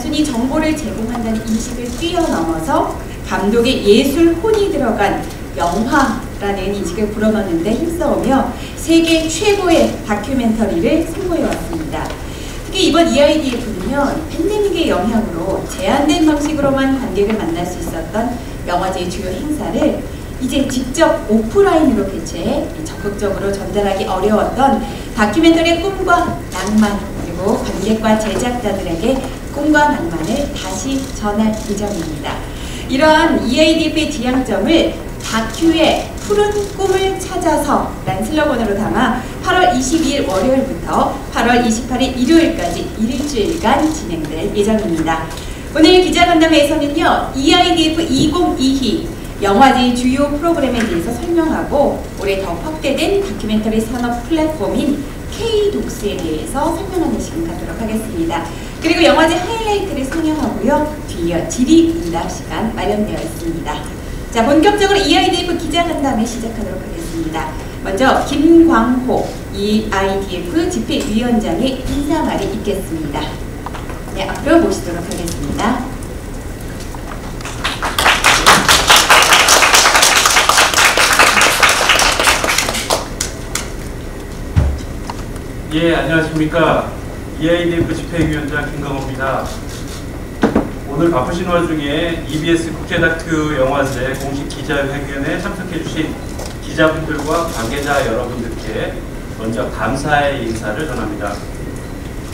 단순히 정보를 제공한다는 인식을 뛰어넘어서 감독의 예술 혼이 들어간 영화라는 인식을 불어넣는데 힘써오며 세계 최고의 다큐멘터리를 선보여왔습니다. 특히 이번 EIDF는요, 팬데믹의 영향으로 제한된 방식으로만 관객을 만날 수 있었던 영화제의 주요 행사를 이제 직접 오프라인으로 개최해 적극적으로 전달하기 어려웠던 다큐멘터리의 꿈과 낭만, 그리고 관객과 제작자들에게 꿈과 낭만을 다시 전할 예정입니다. 이러한 EIDF의 지향점을 다큐의 푸른 꿈을 찾아서 라는 슬로건으로 담아 8월 22일 월요일부터 8월 28일 일요일까지 일주일간 진행될 예정입니다. 오늘 기자간담회에서는요, EIDF 2022 영화제의 주요 프로그램에 대해서 설명하고 올해 더 확대된 다큐멘터리 산업 플랫폼인 K-독스에 대해서 설명하는 시간 갖도록 하겠습니다. 그리고 영화제 하이라이트를 상영하고요, 뒤이어 질의응답 시간 마련되어 있습니다. 자, 본격적으로 EIDF 기자간담회 시작하도록 하겠습니다. 먼저 김광호 EIDF 집회위원장의 인사말이 있겠습니다. 네, 앞으로 모시도록 하겠습니다. 예, 안녕하십니까. EIDF 집회위원장 김광호입니다. 오늘 바쁘신 와중에 EBS 국제다큐 영화제 공식 기자회견에 참석해주신 기자분들과 관계자 여러분들께 먼저 감사의 인사를 전합니다.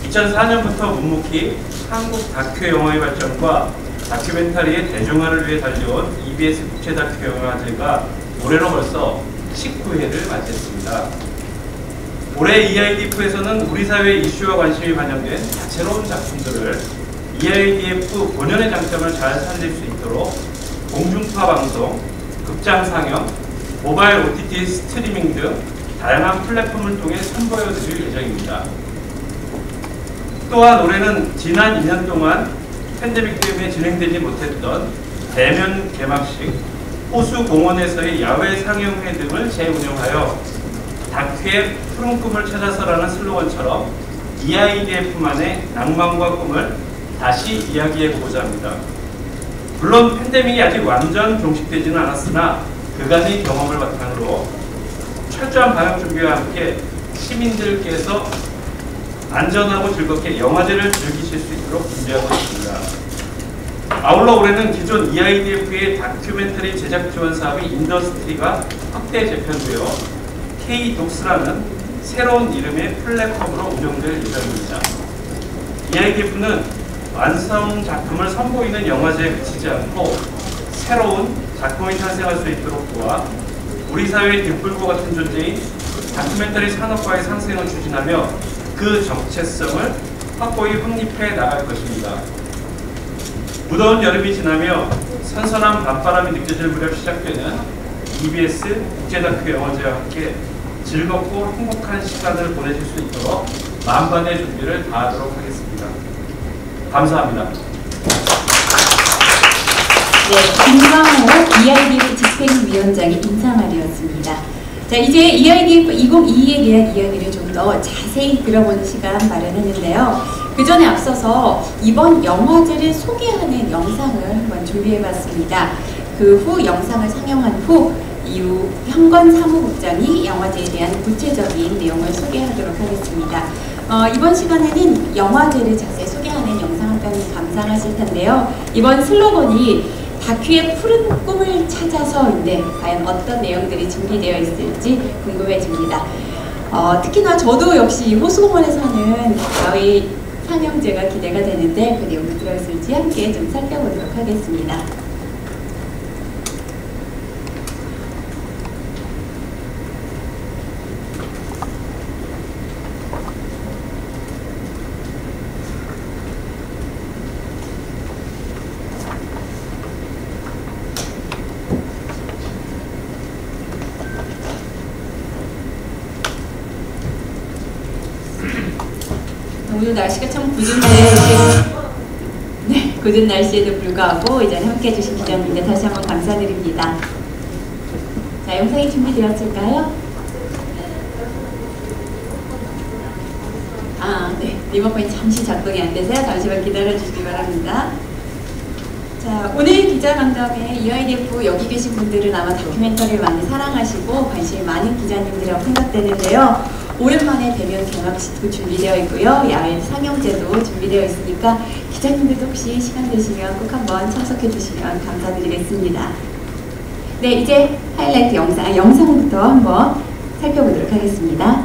2004년부터 묵묵히 한국 다큐 영화의 발전과 다큐멘터리의 대중화를 위해 달려온 EBS 국제다큐 영화제가 올해로 벌써 19회를 맞이했습니다. 올해 EIDF에서는 우리 사회의 이슈와 관심이 반영된 다채로운 작품들을 EIDF 본연의 장점을 잘 살릴 수 있도록 공중파 방송, 극장 상영, 모바일 OTT 스트리밍 등 다양한 플랫폼을 통해 선보여드릴 예정입니다. 또한 올해는 지난 2년 동안 팬데믹 때문에 진행되지 못했던 대면 개막식, 호수 공원에서의 야외 상영회 등을 재운영하여 다큐의 푸른 꿈을 찾아서라는 슬로건처럼 EIDF만의 낭만과 꿈을 다시 이야기해보고자 합니다. 물론 팬데믹이 아직 완전 종식되지는 않았으나 그간의 경험을 바탕으로 철저한 방역 준비와 함께 시민들께서 안전하고 즐겁게 영화제를 즐기실 수 있도록 준비하고 있습니다. 아울러 올해는 기존 EIDF의 다큐멘터리 제작 지원 사업이 인더스트리가 확대 재편되어 K-독스라는 새로운 이름의 플랫폼으로 운영될 예정입니다. EIDF는 완성 작품을 선보이는 영화제에 그치지 않고 새로운 작품이 탄생할 수 있도록 도와 우리 사회의 등불과 같은 존재인 다큐멘터리 산업과의 상생을 추진하며 그 정체성을 확고히 확립해 나갈 것입니다. 무더운 여름이 지나며 선선한 밤바람이 느껴질 무렵 시작되는 EBS 국제다큐 영화제와 함께 즐겁고 행복한 시간을 보내실 수 있도록 만반의 준비를 다하도록 하겠습니다. 감사합니다. 네, 김광호 EIDF 집행위원장의 인사말이었습니다. 자, 이제 EIDF 2022에 대한 이야기를 좀 더 자세히 들어보는 시간 마련했는데요. 그 전에 앞서서 이번 영화제를 소개하는 영상을 한번 준비해봤습니다. 그 후 영상을 상영한 후 이후 현건 사무국장이 영화제에 대한 구체적인 내용을 소개하도록 하겠습니다. 이번 시간에는 영화제를 자세히 소개하는 영상 한 편을 감상하실 텐데요. 이번 슬로건이 다큐의 푸른 꿈을 찾아서인데 과연 어떤 내용들이 준비되어 있을지 궁금해집니다. 특히나 저도 역시 호수공원에서 하는 야외 상영제가 기대가 되는데 그 내용도 들어있을지 함께 좀 살펴보도록 하겠습니다. 오늘 날씨가 참 굳은 날씨에도 불구하고 이 자리에 함께 해주신 기자님들 다시 한번 감사드립니다. 자, 영상이 준비되었을까요? 네. 리모컨이 잠시 작동이 안 돼서요. 잠시만 기다려 주시기 바랍니다. 자, 오늘 기자간담회 UIDF 여기 계신 분들은 아마 다큐멘터리를 많이 사랑하시고 관심이 많은 기자님들이라고 생각되는데요. 오랜만에 대면 개막식도 준비되어 있고요. 야외 상영제도 준비되어 있으니까 기자님들도 혹시 시간 되시면 꼭 한번 참석해 주시면 감사드리겠습니다. 네, 이제 하이라이트 영상부터 한번 살펴보도록 하겠습니다.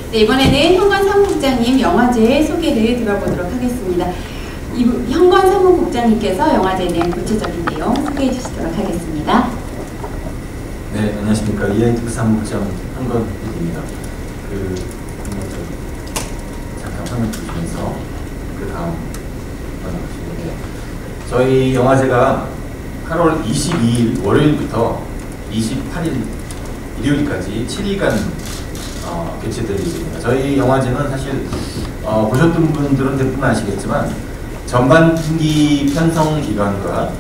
네, 이번에는 현관 사무국장님 영화제 소개를 들어보도록 하겠습니다. 현관 사무국장님께서 영화제에 대한 구체적인 내용 소개해 주시도록 하겠습니다. 네, 안녕하십니까. UIDF 사무국장 한건입니다. 잠깐 화면 보시면서 그 다음 보시는데, 저희 영화제가 8월 22일 월요일부터 28일 일요일까지 7일간 개최될 예정입니다. 저희 영화제는 사실 보셨던 분들은 대부분 아시겠지만 전반기 편성 기간과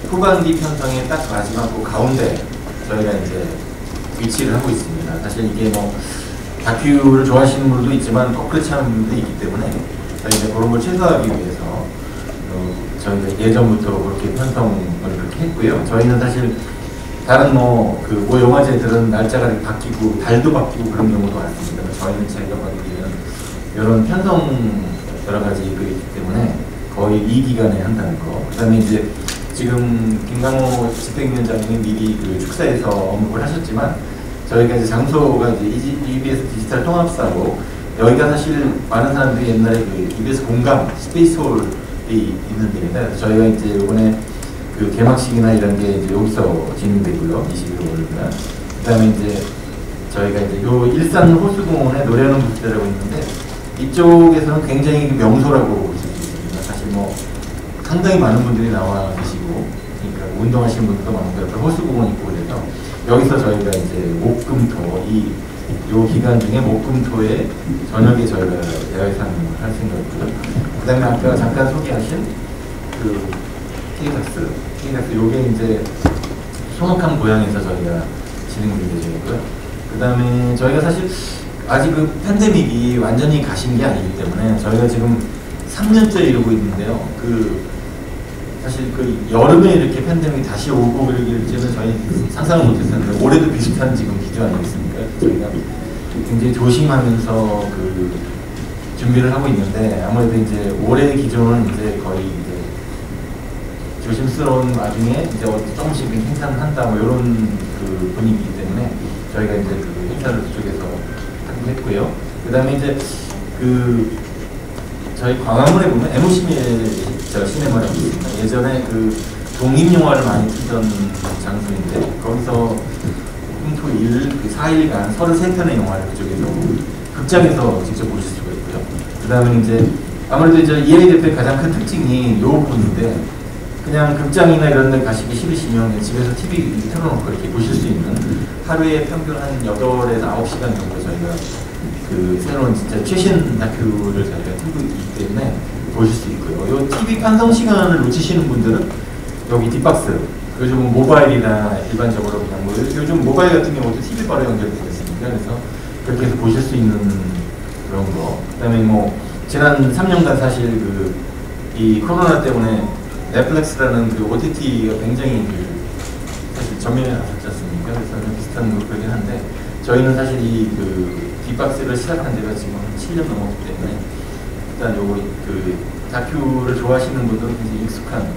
후반기 편성의 딱 마지막 그 가운데 저희가 이제 위치를 하고 있습니다. 사실 이게 뭐 다큐를 좋아하시는 분들도 있지만 꼭 그렇지 않은 분들도 있기 때문에 저희 이제 그런 걸 최소화하기 위해서 저희가 예전부터 그렇게 편성을 그렇게 했고요. 저희는 사실 다른 모 영화제들은 날짜가 바뀌고 달도 바뀌고 그런 경우도 많습니다. 저희는 저희가 보기에는 이런 편성 여러 가지 있기 때문에 거의 이 기간에 한다는 거. 그다음에 이제 지금 김강호 집행위원장님이 미리 그 축사에서 언급을 하셨지만 저희가 이제 장소가 이제 EBS 디지털 통합사고 여기가 사실 많은 사람들이 옛날에 그 EBS 공감 스페이스홀이 있는 데입니다. 그래서 저희가 이제 이번에 그 개막식이나 이런 게 이제 여기서 진행되고요. 21월. 그다음에 이제 저희가 이제 요 일산 호수공원에 노래하는 부스라고 있는데 이쪽에서는 굉장히 명소라고 볼 수 있습니다. 사실 뭐 상당히 많은 분들이 나와 계시고, 그러니까 운동하시는 분들도 많고, 호수공원 있고 그래서 여기서 저희가 이제 목금토 요 기간 중에 목금토에 저녁에 저희가 대화회상을 할 생각이고요. 그다음에 아까 잠깐 소개하신 그 K박스 요게 이제 소목함 고향에서 저희가 진행될 예정이고요. 그 다음에 저희가 사실 아직 그 팬데믹이 완전히 가신 게 아니기 때문에 저희가 지금 3년째 이러고 있는데요. 사실 여름에 이렇게 팬데믹이 다시 오고 그러기를 저희 상상을 못했었는데 올해도 비슷한 지금 기조 아니겠습니까? 저희가 굉장히 조심하면서 준비를 하고 있는데 아무래도 이제 올해 기조는 이제 거의 조심스러운 와중에 이제 조금씩 행사를 한다 뭐 이런 분위기이기 때문에 저희가 이제 행사를 그쪽에서 하기로 했고요. 그 다음에 이제 저희 광화문에 보면 시네마라고 있습니다. 예전에 독립영화를 많이 틀던 장소인데 거기서 토일 4일간 33편의 영화를 그쪽에서 극장에서 직접 보실 수가 있고요. 그 다음에 이제 아무래도 이제 UIDF의 가장 큰 특징이 요 부분인데 그냥 극장이나 이런 데 가시기 싫으시면 집에서 TV 틀어놓고 이렇게 보실 수 있는 하루에 평균 한 8에서 9시간 정도 저희가 새로운 진짜 최신 다큐를 저희가 틀고 있기 때문에 보실 수 있고요. 요 TV 편성 시간을 놓치시는 분들은 여기 뒷박스, 요즘 모바일이나 일반적으로 그냥 요즘 모바일 같은 경우도 TV 바로 연결되어 있습니다. 그래서 그렇게 해서 보실 수 있는 그런 거. 그 다음에 뭐 지난 3년간 사실 이 코로나 때문에 넷플릭스라는 OTT가 굉장히 사실 전면에 나섰지 않습니까? 그래서 비슷한 그렇긴 한데 저희는 사실 뒷박스를 시작한 지가 지금 한 7년 넘었기 때문에 일단 요거 다큐를 좋아하시는 분들은 굉장히 익숙한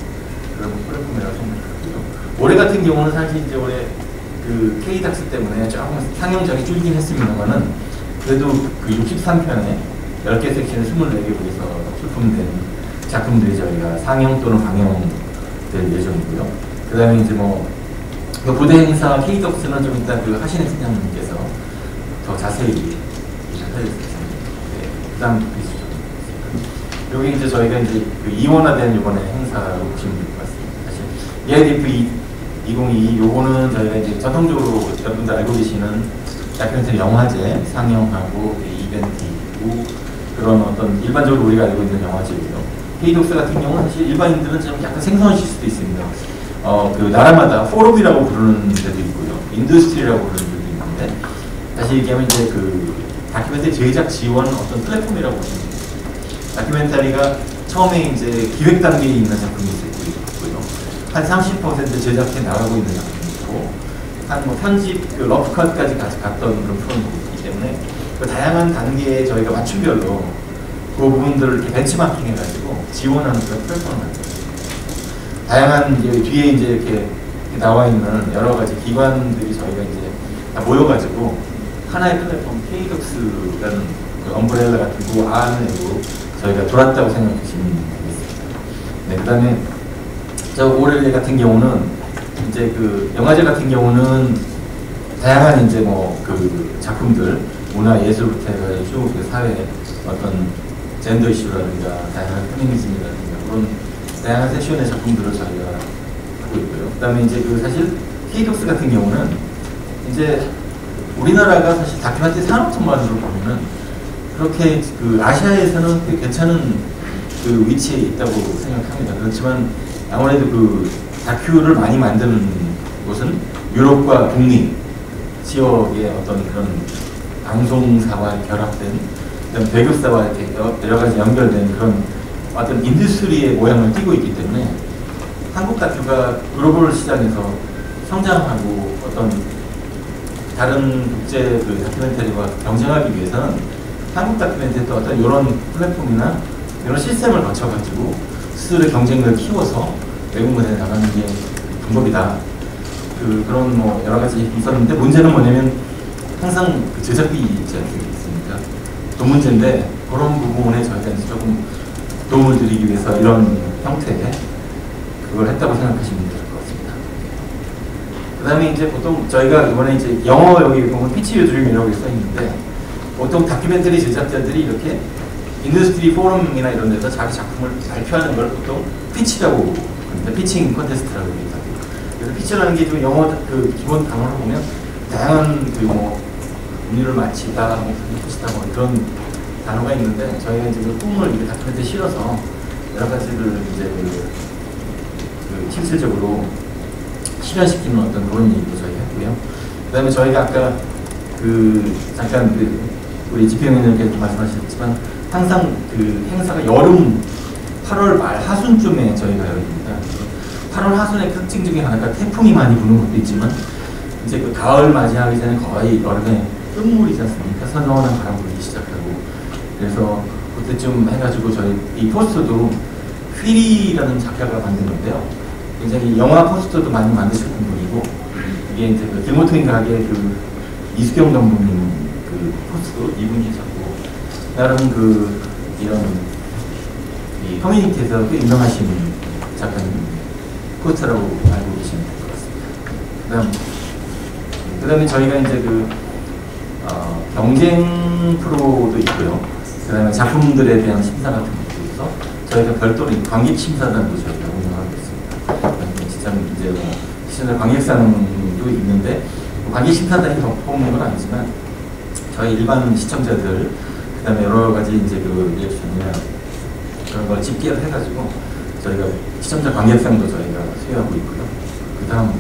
그런 플랫폼이라고 생각하고요. 올해 같은 경우는 사실 이제 올해 그 K닥스 때문에 조금 상영장이 줄긴 했습니다만은 그래도 그 63편에 10개 섹션에 24개국에서 출품된 작품들이 저희가 상영 또는 방영될 예정이고요. 그 다음에 이제 뭐 그 부대 행사 K덕스는 좀 이따 그 하신혜 팀장님께서 더 자세히 설명해주셨습니다. 네, 그 다음 보시죠. 여기 이제 저희가 이제 그 이원화된 이번에 행사로 보시면 될 것 같습니다. 사실 EIDF 2022 요거는 저희가 이제 전통적으로 여러분들 알고 계시는 다큐멘터리 영화제 상영하고 이벤트이고 그런 어떤 일반적으로 우리가 알고 있는 영화제고요. K독스 같은 경우는 사실 일반인들은 좀 약간 생소하실 수도 있습니다. 그 나라마다 포럼이라고 부르는 데도 있고요, 인더스트리라고 부르는 데도 있는데, 다시 얘기하면 이제 그 다큐멘터리 제작 지원 어떤 플랫폼이라고 보시면 됩니다. 다큐멘터리가 처음에 이제 기획 단계에 있는 작품이 있고요, 한 30% 제작해 나가고 있는 작품이 있고, 한 뭐 편집, 그 러프컷까지 같이 갔던 그런 프로그램이기 때문에 그 다양한 단계에 저희가 맞춤별로 그 부분들을 이렇게 벤치마킹 해가지고 지원하는 그런 플랫폼을 만들어요. 다양한 이제 뒤에 이제 이렇게 나와 있는 여러 가지 기관들이 저희가 이제 다 모여가지고 하나의 플랫폼 K독스라는 그 엄브렐라 같은 그 안으로 저희가 돌았다고 생각하시면 되겠습니다. 네, 그다음에 저 올해 같은 경우는 이제 그 영화제 같은 경우는 다양한 이제 뭐 그 작품들 문화 예술부터 해가지고 그 사회 어떤 젠더 이슈라든가 다양한 페미니즘이라든가 그런 다양한 섹션의 작품들을 저희가 하고 있고요. 그 다음에 이제 그 사실 K독스 같은 경우는 이제 우리나라가 사실 다큐멘터리 산업 전반으로 보면은 그렇게 그 아시아에서는 꽤 괜찮은 그 위치에 있다고 생각합니다. 그렇지만 아무래도 그 다큐를 많이 만드는 곳은 유럽과 북미 지역의 어떤 그런 방송사와 결합된 배급사와 이렇게 여러 가지 연결된 그런 어떤 인더스트리의 모양을 띠고 있기 때문에 한국 다큐가 글로벌 시장에서 성장하고 어떤 다른 국제 그 다큐멘터리와 경쟁하기 위해서는 한국 다큐멘터리도 어떤 이런 플랫폼이나 이런 시스템을 거쳐가지고 스스로의 경쟁력을 키워서 외국 무대에 나가는 게 방법이다. 그런 뭐 여러 가지 있었는데 문제는 뭐냐면 항상 그 제작비 있지 않습니까? 돈 문제인데 그런 부분에 저희가 이제 조금 도움을 드리기 위해서 이런 형태의 그걸 했다고 생각하시면 될 것 같습니다. 그 다음에 이제 보통 저희가 이번에 이제 영어 여기 보면 피치 유드림이라고 써 있는데 보통 다큐멘터리 제작자들이 이렇게 인더스트리 포럼이나 이런 데서 자기 작품을 발표하는 걸 보통 피치라고 합니다. 피칭 콘테스트라고 합니다. 그래서 피치라는 게 좀 영어 그 기본 단어로 보면 다양한 그 뭐 운율을 마치다, 뭐 붙이다 뭐 그런 단어가 있는데 저희가 이제 그 꿈을 이렇게 다큐멘터리에 실어서 여러 가지를 이제 그 실질적으로 실현시키는 어떤 그런 얘기도 저희가 했고요. 그 다음에 저희가 아까 그 잠깐 그 우리 집행위원님께서 말씀하셨지만 항상 그 행사가 여름 8월 말 하순쯤에 저희가 열립니다. 8월 하순의 특징 중에 하나가 태풍이 많이 부는 것도 있지만 이제 그 가을 맞이하기 전에 거의 여름에 끝물이지 않습니까? 선선한 바람 불기 시작하고 그래서 그때쯤 해가지고 저희 이 포스터도 휘리라는 작가가 만드는데요. 굉장히 영화 포스터도 많이 만드셨던 분이고 이게 이제 그 길모토인 가게 그 이수경 감독님 그 포스터 이분이 잡고 나름 그 이런 이 커뮤니티에서 꽤 유명하신 작가님 포스터라고 알고 계시면 될 것 같습니다. 그다음에 저희가 이제 그 경쟁 프로도 있고요. 그 다음에 작품들에 대한 심사 같은 것도 있어 저희가 별도로 관객 심사단도 저희가 운영하고 있습니다. 진짜 이제 뭐 시청자 관객상도 있는데 관객 심사단이 더 뽑는 건 아니지만 저희 일반 시청자들 그 다음에 여러 가지 이제 그 리액션이나 그런 걸 집계를 해가지고 저희가 시청자 관객상도 저희가 수여하고 있고요. 그 다음에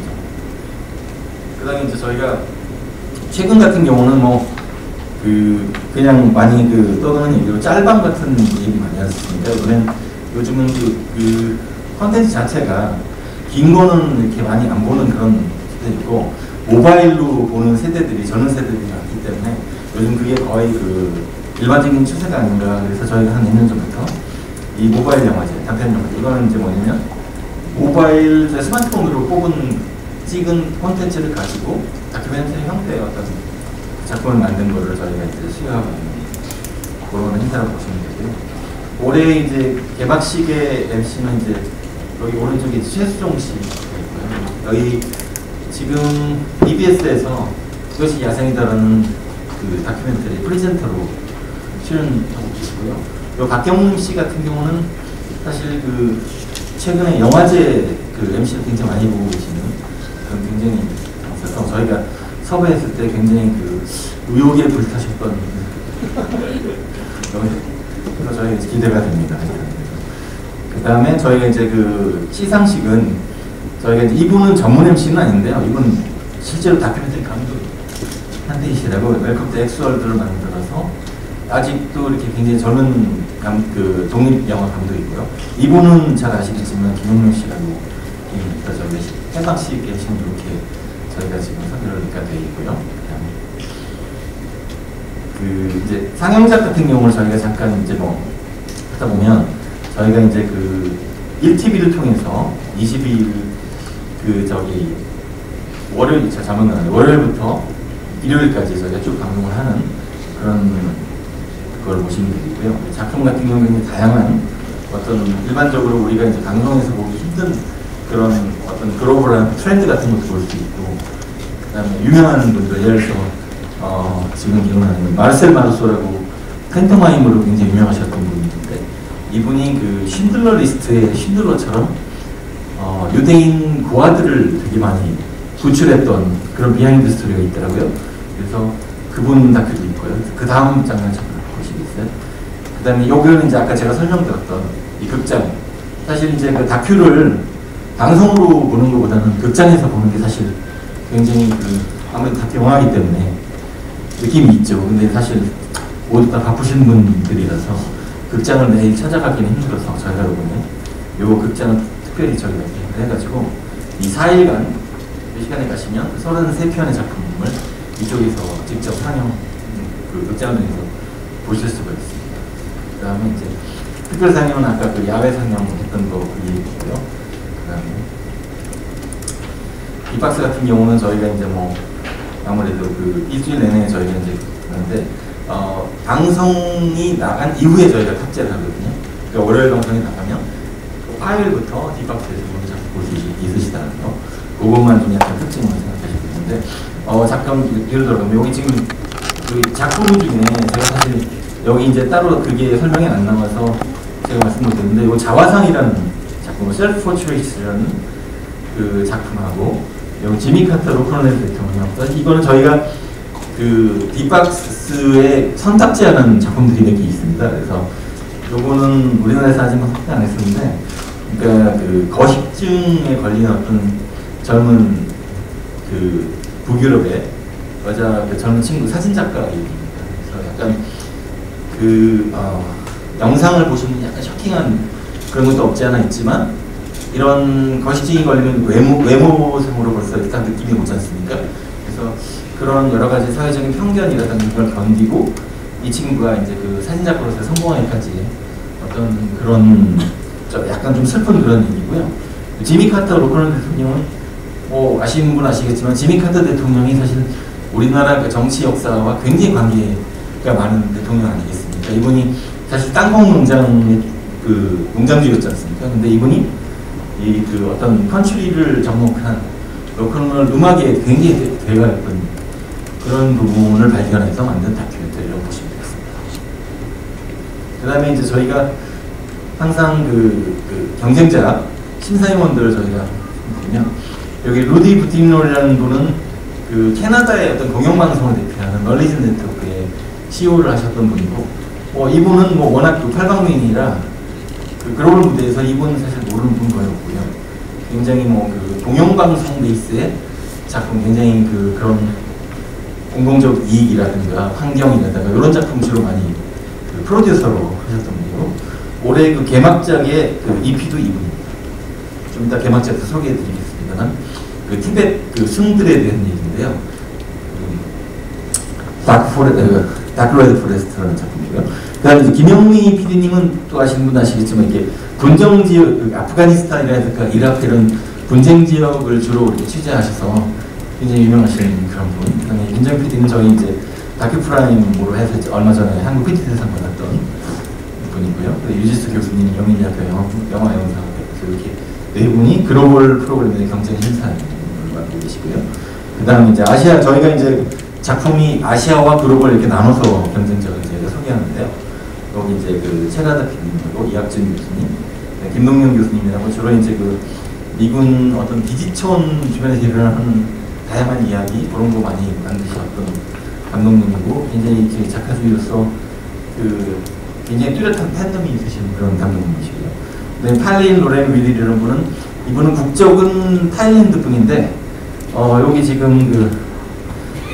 이제 저희가 최근 같은 경우는 뭐 그냥 많이 그 떠도는 얘기로 짤방 같은 얘기 많이 하셨습니다. 이번엔 요즘은 그 컨텐츠 자체가 긴 거는 이렇게 많이 안 보는 그런 세대이고 모바일로 보는 세대들이 저는 세대들이 많기 때문에 요즘 그게 거의 그 일반적인 추세가 아닌가. 그래서 저희가 한 2년 전부터 이 모바일 영화제, 단편 영화제 이거는 이제 뭐냐면 모바일 스마트폰으로 뽑은 찍은 콘텐츠를 가지고 다큐멘터리 형태의 어떤 작품을 만든 거를 저희가 이제 수여하고 있는 그런 행사라고 보시면 되고요. 올해 이제 개막식의 MC는 이제 여기 오른쪽에 최수종 씨가 있고요. 여기 지금 EBS에서 그것이 야생이다라는 그 다큐멘터리 프리젠터로 출연하고 계시고요. 요 박경웅 씨 같은 경우는 사실 그 최근에 영화제 그 MC를 굉장히 많이 보고 계시는 그런 굉장히 있어서 저희가 섭외했을 때 굉장히 그 의욕에 불타셨던 그래서 저희 기대가 됩니다. 그 다음에 저희가 이제 그 시상식은 저희가 이제 이분은 전문 MC는 아닌데요. 이분 실제로 다큐멘터리 감독 한대이시라고 웰컴 투 엑스월드를 만들어서 아직도 이렇게 굉장히 젊은 그 독립영화 감독이고요. 이분은 잘 아시겠지만 김용명 씨라고 저희가 해방식 계신 이렇게 저희가 지금 선별가 되어 있고요. 그 이제 상영작 같은 경우를 저희가 잠깐 이제 뭐 하다 보면 저희가 이제 그 1TV를 통해서 22일 그 저기 월요일 월요일부터 일요일까지 저희가 쭉 방송을 하는 그런 걸 보시면 되고요. 작품 같은 경우는 다양한 어떤 일반적으로 우리가 이제 방송에서 보기 힘든 그런 어떤 글로벌한 트렌드 같은 것도 볼 수 있고, 그다음에 유명한 분들 예를 들어서 지금 기억나는 마르셀 마르소라고 팬토마임으로 굉장히 유명하셨던 분이 있는데 이분이 그 쉰들러 리스트의 쉰들러처럼 유대인 고아들을 되게 많이 구출했던 그런 비하인드 스토리가 있더라고요. 그래서 그분 다큐도 있고요. 그 다음 장면 잠깐 보시겠어요? 그 다음에 여기는 이제 아까 제가 설명드렸던 이 극장. 사실 이제 그 다큐를 방송으로 보는 것보다는 극장에서 보는 게 사실 굉장히 그 아무래도 다큐 영화이기 때문에 느낌이 있죠. 근데 사실 모두 다 바쁘신 분들이라서 극장을 매일 찾아가기는 힘들어서 저희가 이번에 요 극장을 특별히 저희가 해가지고 이 4일간 그 시간에 가시면 33편의 작품을 이쪽에서 직접 상영, 그 극장에서 보실 수가 있습니다. 그 다음에 이제 특별 상영은 아까 그 야외 상영했던 거 그 얘기고요. 그 다음에 이 박스 같은 경우는 저희가 이제 뭐 아무래도 그 일주일 내내 저희가 이제 하는데 방송이 나간 이후에 저희가 탑재를 하거든요. 그러니까 월요일 방송이 나가면 그 화요일부터 뒷박스에서 보는 작품 볼 수 있으시다는 거. 그것만 좀 약간 특징으로 생각하시고 있는데 잠깐 예를 들어 여기 지금 그 작품 중에 제가 사실 여기 이제 따로 그게 설명이 안 나와서 제가 말씀을 드렸는데 이 자화상이라는 작품, 셀프 포트레이트라는 그 작품하고 여기 지미 카터 로코넬 대통령, 이거는 저희가 그 뒷박스에 선탑재하는 작품들이 몇 개 있습니다. 그래서 요거는 우리나라에서 아직 확대 안 했었는데, 그러니까 그 거식증에 걸린 어떤 젊은 그 북유럽의 여자 그 젊은 친구 사진작가입니다. 그래서 약간 그 영상을 보시면 약간 쇼킹한 그런 것도 없지 않아 있지만 이런 거식증이 걸리면 외모상으로 벌써 일단 느낌이 오지 않습니까? 그래서 그런 여러 가지 사회적인 편견이라든지 그걸 견디고 이 친구가 이제 그 사진작가로서 성공하기까지 어떤 그런 약간 좀 슬픈 그런 얘기고요. 지미 카터 로컬 대통령은 뭐 아시는 분 아시겠지만 지미 카터 대통령이 사실 우리나라 그 정치 역사와 굉장히 관계가 많은 대통령 아니겠습니까? 이분이 사실 땅콩 농장의 그 농장주였지 않습니까? 근데 이분이 이 그 어떤 컨트리를 접목한 로컬 음악에 굉장히 대가였던 그런 부분을 발견해서 만든 다큐멘터리라고 보시면 되겠습니다. 그 다음에 이제 저희가 항상 그 경쟁자 심사위원들을 저희가 보면 여기 루디 부티노라는 분은 그 캐나다의 어떤 공영방송을 대표하는 널리즈 네트워크의 CEO를 하셨던 분이고, 이분은 뭐 워낙 그 팔방민이라 그 글로벌 무대에서 이분은 사실 모르는 분 거의 없고요. 굉장히 뭐 그 공영방송 베이스의 작품, 굉장히 그런 공공적 이익이라든가 환경이라든가 이런 작품 주로 많이 그 프로듀서로 하셨던 분이고, 올해 그 개막작의 그 EP도 이분입니다. 좀 이따 개막작도 소개해드리겠습니다만, 그 티벳 그 승들에 대한 얘기인데요. 다크 레드 포레스트라는 작품이고요. 그 다음에 이제 김영미 PD님은 또 아시는 분 아시겠지만 이게 분정지역, 아프가니스탄이라든가 이라크 이런 분쟁 지역을 주로 이렇게 취재하셔서 굉장히 유명하신 그런 분. 그다음에 윤정 PD는 저희 이제 다큐프라임으로 해서 얼마 전에 한국 PD대상 받았던 분이고요. 유지수 교수님 영인대학교 영화 영상학교에서 이렇게 네 분이 글로벌 프로그램의 경쟁 심사를 맡고 계시고요. 그다음에 이제 아시아, 저희가 이제 작품이 아시아와 글로벌 이렇게 나눠서 경쟁적으로 저희가 소개하는데요. 여기 이제 그 최가다 PD님하고 이학준 교수님, 김동영 교수님이라고 주로 이제 그 미군 어떤 기지촌 주변에서 일어나는 다양한 이야기 그런 거 많이 만드셨던 감독님이고, 굉장히 제 작가주의로서 그 굉장히 뚜렷한 팬덤이 있으신 그런 감독님이시고요. 네, 팔린 로렌 윌리라는 분은, 이분은 국적은 타일랜드 분인데 여기 지금 그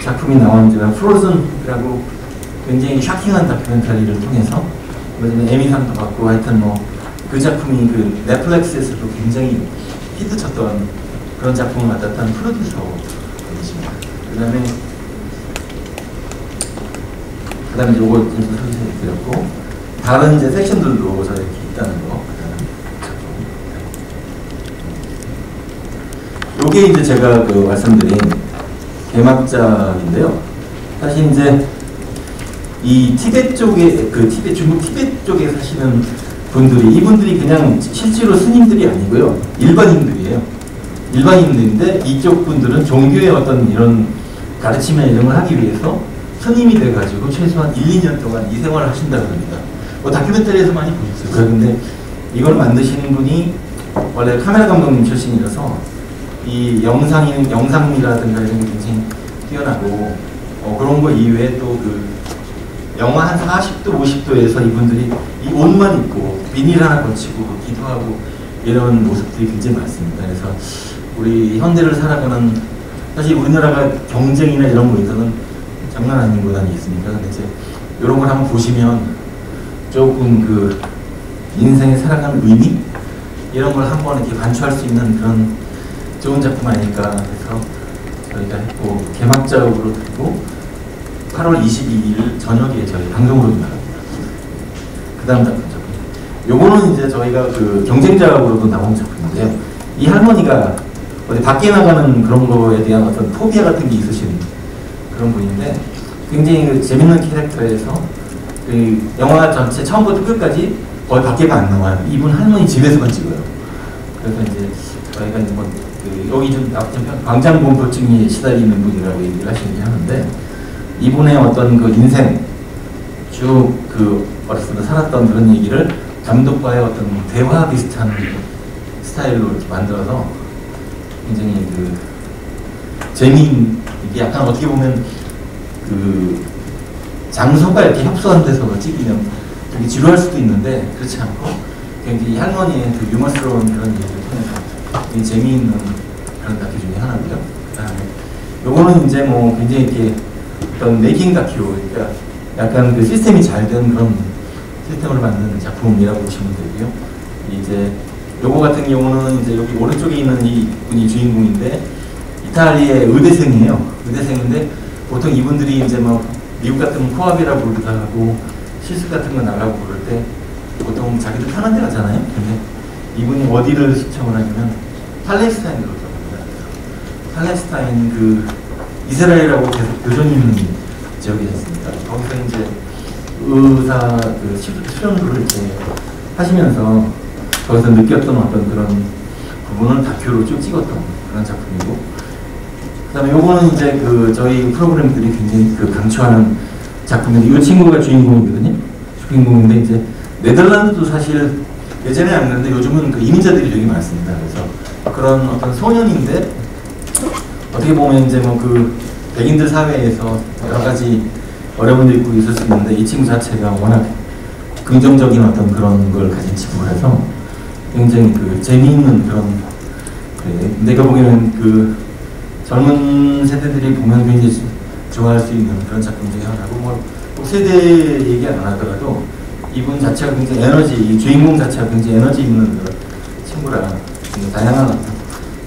작품이 나온 지가 프로즌이라고 굉장히 샤킹한 다큐멘터리를 통해서 요즘에 에미상도 받고, 하여튼 뭐 그 작품이 그 넷플릭스에서도 굉장히 히트쳤던 그런 작품을 맡았던 프로듀서이십니다. 그다음에 요거 좀 소개해드렸고, 다른 이제 섹션들도 저희 이렇게 있다는 거. 요게 이제 제가 그 말씀드린 개막작인데요. 사실 이제 이 티베트 쪽에 중국 티베트 쪽에 사시는 분들이, 이분들이 그냥 실제로 스님들이 아니고요, 일반인들이에요. 일반인들인데 이쪽 분들은 종교의 어떤 이런 가르침이나 이런 걸 하기 위해서 스님이 돼가지고 최소한 1, 2년 동안 이 생활을 하신다고 합니다. 뭐 다큐멘터리에서 많이 보셨어요. 그런데 이걸 만드시는 분이 원래 카메라 감독님 출신이라서 이 영상미라든가 이런 게 굉장히 뛰어나고, 그런 거 이외에 또 그 영하 한 40도, 50도에서 이분들이 이 옷만 입고 비닐 하나 걸치고 기도하고 이런 모습들이 굉장히 많습니다. 그래서 우리 현대를 살아가는, 사실 우리나라가 경쟁이나 이런 거에서는 장난 아닌 구단이 있으니까, 근데 이제 이런 걸 한번 보시면 조금 그 인생에 살아가는 의미 이런 걸 한번 이렇게 관추할 수 있는 그런 좋은 작품 아닐까 해서 저희가 했고, 개막작으로 듣고 8월 22일 저녁에 저희 방송으로 나갑니다. 그 다음 작품. 요거는 이제 저희가 그 경쟁작으로도 나온 작품인데요. 이 할머니가 어디 밖에 나가는 그런 거에 대한 어떤 포비아 같은 게 있으신 그런 분인데, 굉장히 그 재밌는 캐릭터에서 그 영화 전체 처음부터 끝까지 거의 밖에가 안 나와요. 이분 할머니 집에서만 찍어요. 그래서 이제 저희가 이제 뭐 그 여기 좀 광장공포증이 시달리는 분이라고 얘기를 하시긴 하는데, 이분의 어떤 그 인생 쭉 그 어렸을 때 살았던 그런 얘기를 감독과의 어떤 대화 비슷한 스타일로 이렇게 만들어서 굉장히 그 이게 약간 어떻게 보면 그 장소가 이렇게 협소한 데서 찍으면 되게 지루할 수도 있는데, 그렇지 않고 굉장히 할머니의 그 유머스러운 그런 얘기를 통해서 되게 재미있는 그런 다큐 중에 하나고요. 그다음에 요거는 이제 뭐 굉장히 이렇게 어떤 메이킹 다큐, 그러니까 약간 그 시스템이 잘 된 그런 시스템으로 만드는 작품이라고 보시면 되고요. 이제 요거 같은 경우는 이제 여기 오른쪽에 있는 이 분이 주인공인데, 이탈리아의 의대생이에요. 의대생인데 보통 이분들이 이제 막 미국 같은 코앞이라 부르기도 하고 실습 같은 거 나가고 그럴 때 보통 자기들 편한 데 가잖아요. 근데 이분이 어디를 시청을 하냐면 팔레스타인으로 들어갑니다. 팔레스타인 그 이스라엘하고 계속 교전이 있는 지역이 됐습니다. 거기서 이제 의사 그 수련으로 이렇게 하시면서 거기서 느꼈던 어떤 그런 부분을 다큐로 쭉 찍었던 그런 작품이고, 그다음에 요거는 이제 그 저희 프로그램들이 굉장히 그 강추하는 작품인데, 이 친구가 주인공이거든요. 주인공인데 이제 네덜란드도 사실 예전에 안 그랬는데 요즘은 그 이민자들이 되게 많습니다. 그래서 그런 어떤 소년인데 어떻게 보면 이제 뭐 그 백인들 사회에서 여러 가지 어려움도 있고 있을 수 있는데, 이 친구 자체가 워낙 긍정적인 어떤 그런 걸 가진 친구라서 굉장히 그 재미있는 그런, 내가 보기에는 그 젊은 세대들이 보면 굉장히 좋아할 수 있는 그런 작품 중에 하나고, 뭐 세대 얘기 안 하더라도 이분 자체가 굉장히 이 주인공 자체가 굉장히 에너지 있는 그런 친구라 다양한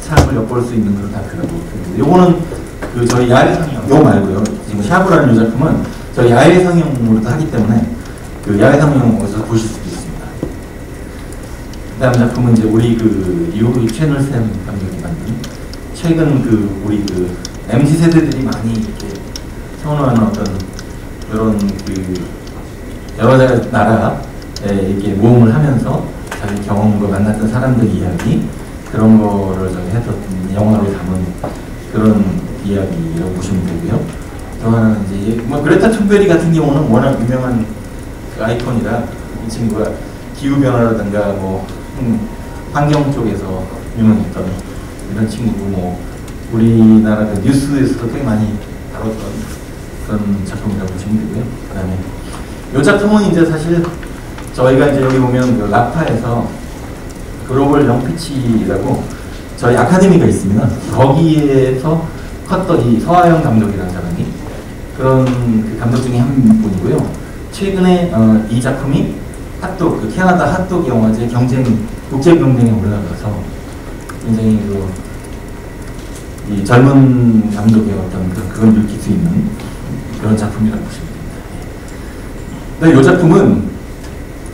삶을 엿볼 수 있는 그런 다큐라고. 요거는 그 저희 야외 상영, 요거 말고요. 지금 샤브라는 이 작품은 저희 야외 상영으로도 하기 때문에 그 야외 상영에서 보실 수도 있습니다. 그다음 작품은 이제 우리 그 유리 채널 샘 감독이 만든 최근 그 우리 그 MZ 세대들이 많이 이렇게 선호하는 어떤 이런 그 여러 나라에 이렇게 모험을 하면서 자기 경험으로 만났던 사람들 이야기 그런 거를 저희 해서 영화로 담은 그런 이야기라고 보시면 되고요. 또 하나는 이제 뭐 그레타 툰베리 같은 경우는 워낙 유명한 그 아이콘이라 이 친구가 기후 변화라든가 뭐 환경 쪽에서 유명했던 이런 친구고 뭐 우리나라 그 뉴스에서도 꽤 많이 다뤘던 그런 작품이라고 보시면 되고요. 그다음에 이 작품은 이제 사실 저희가 이제 여기 보면 그 라파에서 글로벌 영피치라고 저희 아카데미가 있습니다. 거기에서 컸던 이 서하영 감독이라는 사람이 그런 그 감독 중에 한 분이고요. 최근에 이 작품이 핫독, 그 캐나다 핫독 영화제 국제 경쟁에 올라가서 굉장히 이 젊은 감독의 어떤 그걸 느낄 수 있는 그런 작품이라고 보시면 됩니다. 근데 이 작품은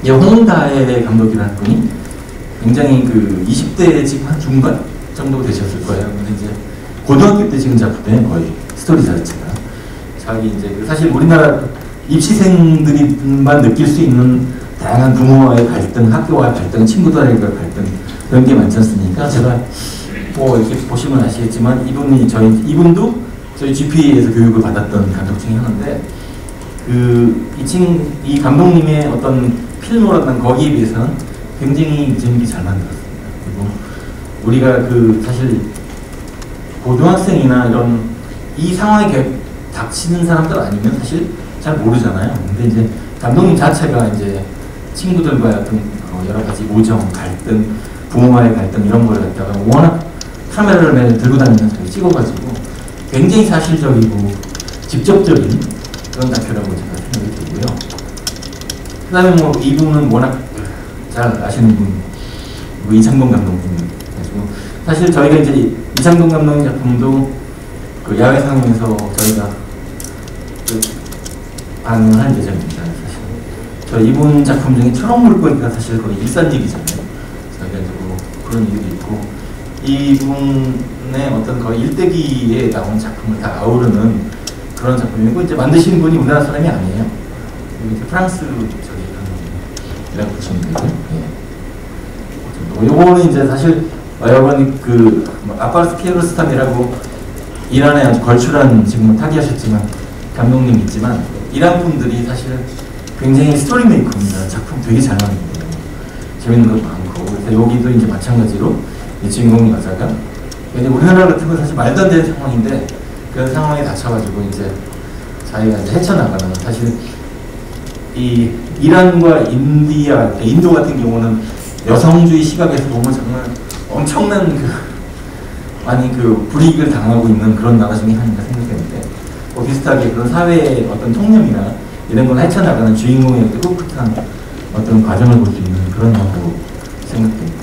홍다혜 감독이라는 분이 굉장히 그 20대 지금 한 중반 정도 되셨을 거예요. 근데 이제 고등학교 때 지금 작품에 거의 스토리 자체가 자기 이제 사실 우리나라 입시생들이만 느낄 수 있는 다양한 부모와의 갈등, 학교와의 갈등, 친구들과의 갈등 그런 게 많지 않습니까? 제가 뭐 이렇게 보시면 아시겠지만 이분도 저희 GPA에서 교육을 받았던 감독 중에 하나인데 이 감독님의 어떤 필모라는 거기에 비해서는 굉장히 재밌게 잘 만들었습니다. 그리고 우리가 사실 고등학생이나 이런 이 상황에 닥치는 사람들 아니면 사실 잘 모르잖아요. 근데 이제 감독님 자체가 이제 친구들과의 어떤 여러 가지 우정, 갈등, 부모와의 갈등 이런 걸 갖다가 워낙 카메라를 매일 들고 다니면서 찍어가지고 굉장히 사실적이고 직접적인 그런 다큐라고 제가 생각이 들고요. 그 다음에 뭐 이분은 워낙 잘 아시는 분, 이창동 감독님. 그래가지고 사실 저희가 이제 이창동 감독님 작품도 그 야외 상영에서 저희가 반응을 할 예정입니다. 사실 저희 이분 작품 중에 초록 물고기가 사실 거의 일산얘기잖아요. 저희가 이제 뭐 그런 일도 있고 이분의 어떤 거의 일대기에 나온 작품을 다 아우르는 그런 작품이고 이제 만드신 분이 우리나라 사람이 아니에요. 이제 프랑스 감독님이라고 보시면 되고요. 예. 요거는 이제 사실 여러분이 아파르트 키아로스탄이라고 이란에 아주 걸출한 지금은 타기하셨지만 감독님 있지만 이란 분들이 사실 굉장히 스토리 메이커입니다. 작품 되게 잘 만들고요. 재밌는 것도 많고 그래서 여기도 이제 마찬가지로 이 주인공 여자가 우리나라 같은 건 사실 말도 안 되는 상황인데 그런 상황에 닥쳐가지고 이제 자기가 이제 헤쳐나가는 사실 이 이란과 인도 같은 경우는 여성주의 시각에서 보면 정말 엄청난 많이 불이익을 당하고 있는 그런 나라 중에 하나가 생각했는데 뭐 비슷하게 그런 사회의 어떤 통념이나 이런 걸 헤쳐나가는 주인공의 꿋꿋한 어떤 과정을 볼 수 있는 그런 영화로 생각됩니다.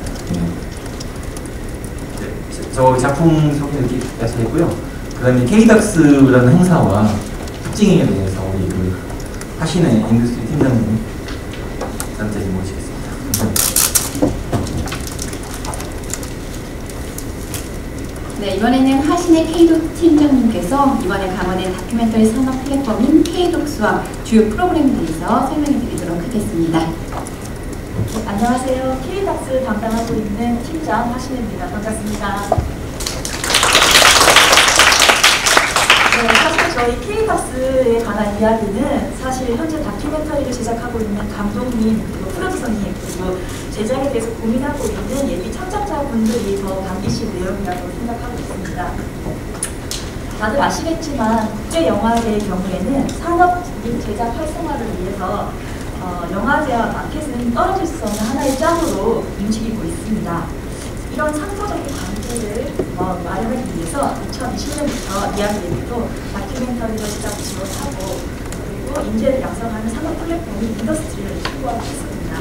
저 작품 소개 이렇게 해서 했고요. 그 다음에 K덕스라는 행사와 특징에 대해서 우리 하신의 인더스트리 팀장님 단체 좀 모시겠습니다. 네, 이번에는 하신의 K독 팀장님께서 이번에 강원의 다큐멘터리 산업 플랫폼인 K독스와 주요 프로그램에 대해서 설명해 드리도록 하겠습니다. 안녕하세요. K독스 담당하고 있는 팀장 하신입니다. 반갑습니다. 네, 사실 저희 K독스에 관한 이야기는 사실 현재 다큐멘터리를 제작하고 있는 감독님, 그리고 프로듀서님, 그리고 제작에 대해서 고민하고 있는 예비 창작자분들이 더 반기실 내용이라고 생각하고 있습니다. 다들 아시겠지만 국제영화제의 경우에는 산업 제작 활성화를 위해서 영화제와 마켓은 떨어질 수 없는 하나의 짱으로 움직이고 있습니다. 이런 상호적인 관계를 마련하기 위해서 2020년부터 이야기에도 다큐멘터리를 제작 지원하고 그리고 인재를 양성하는 산업 플랫폼인 인더스트리를 추구하고 있습니다.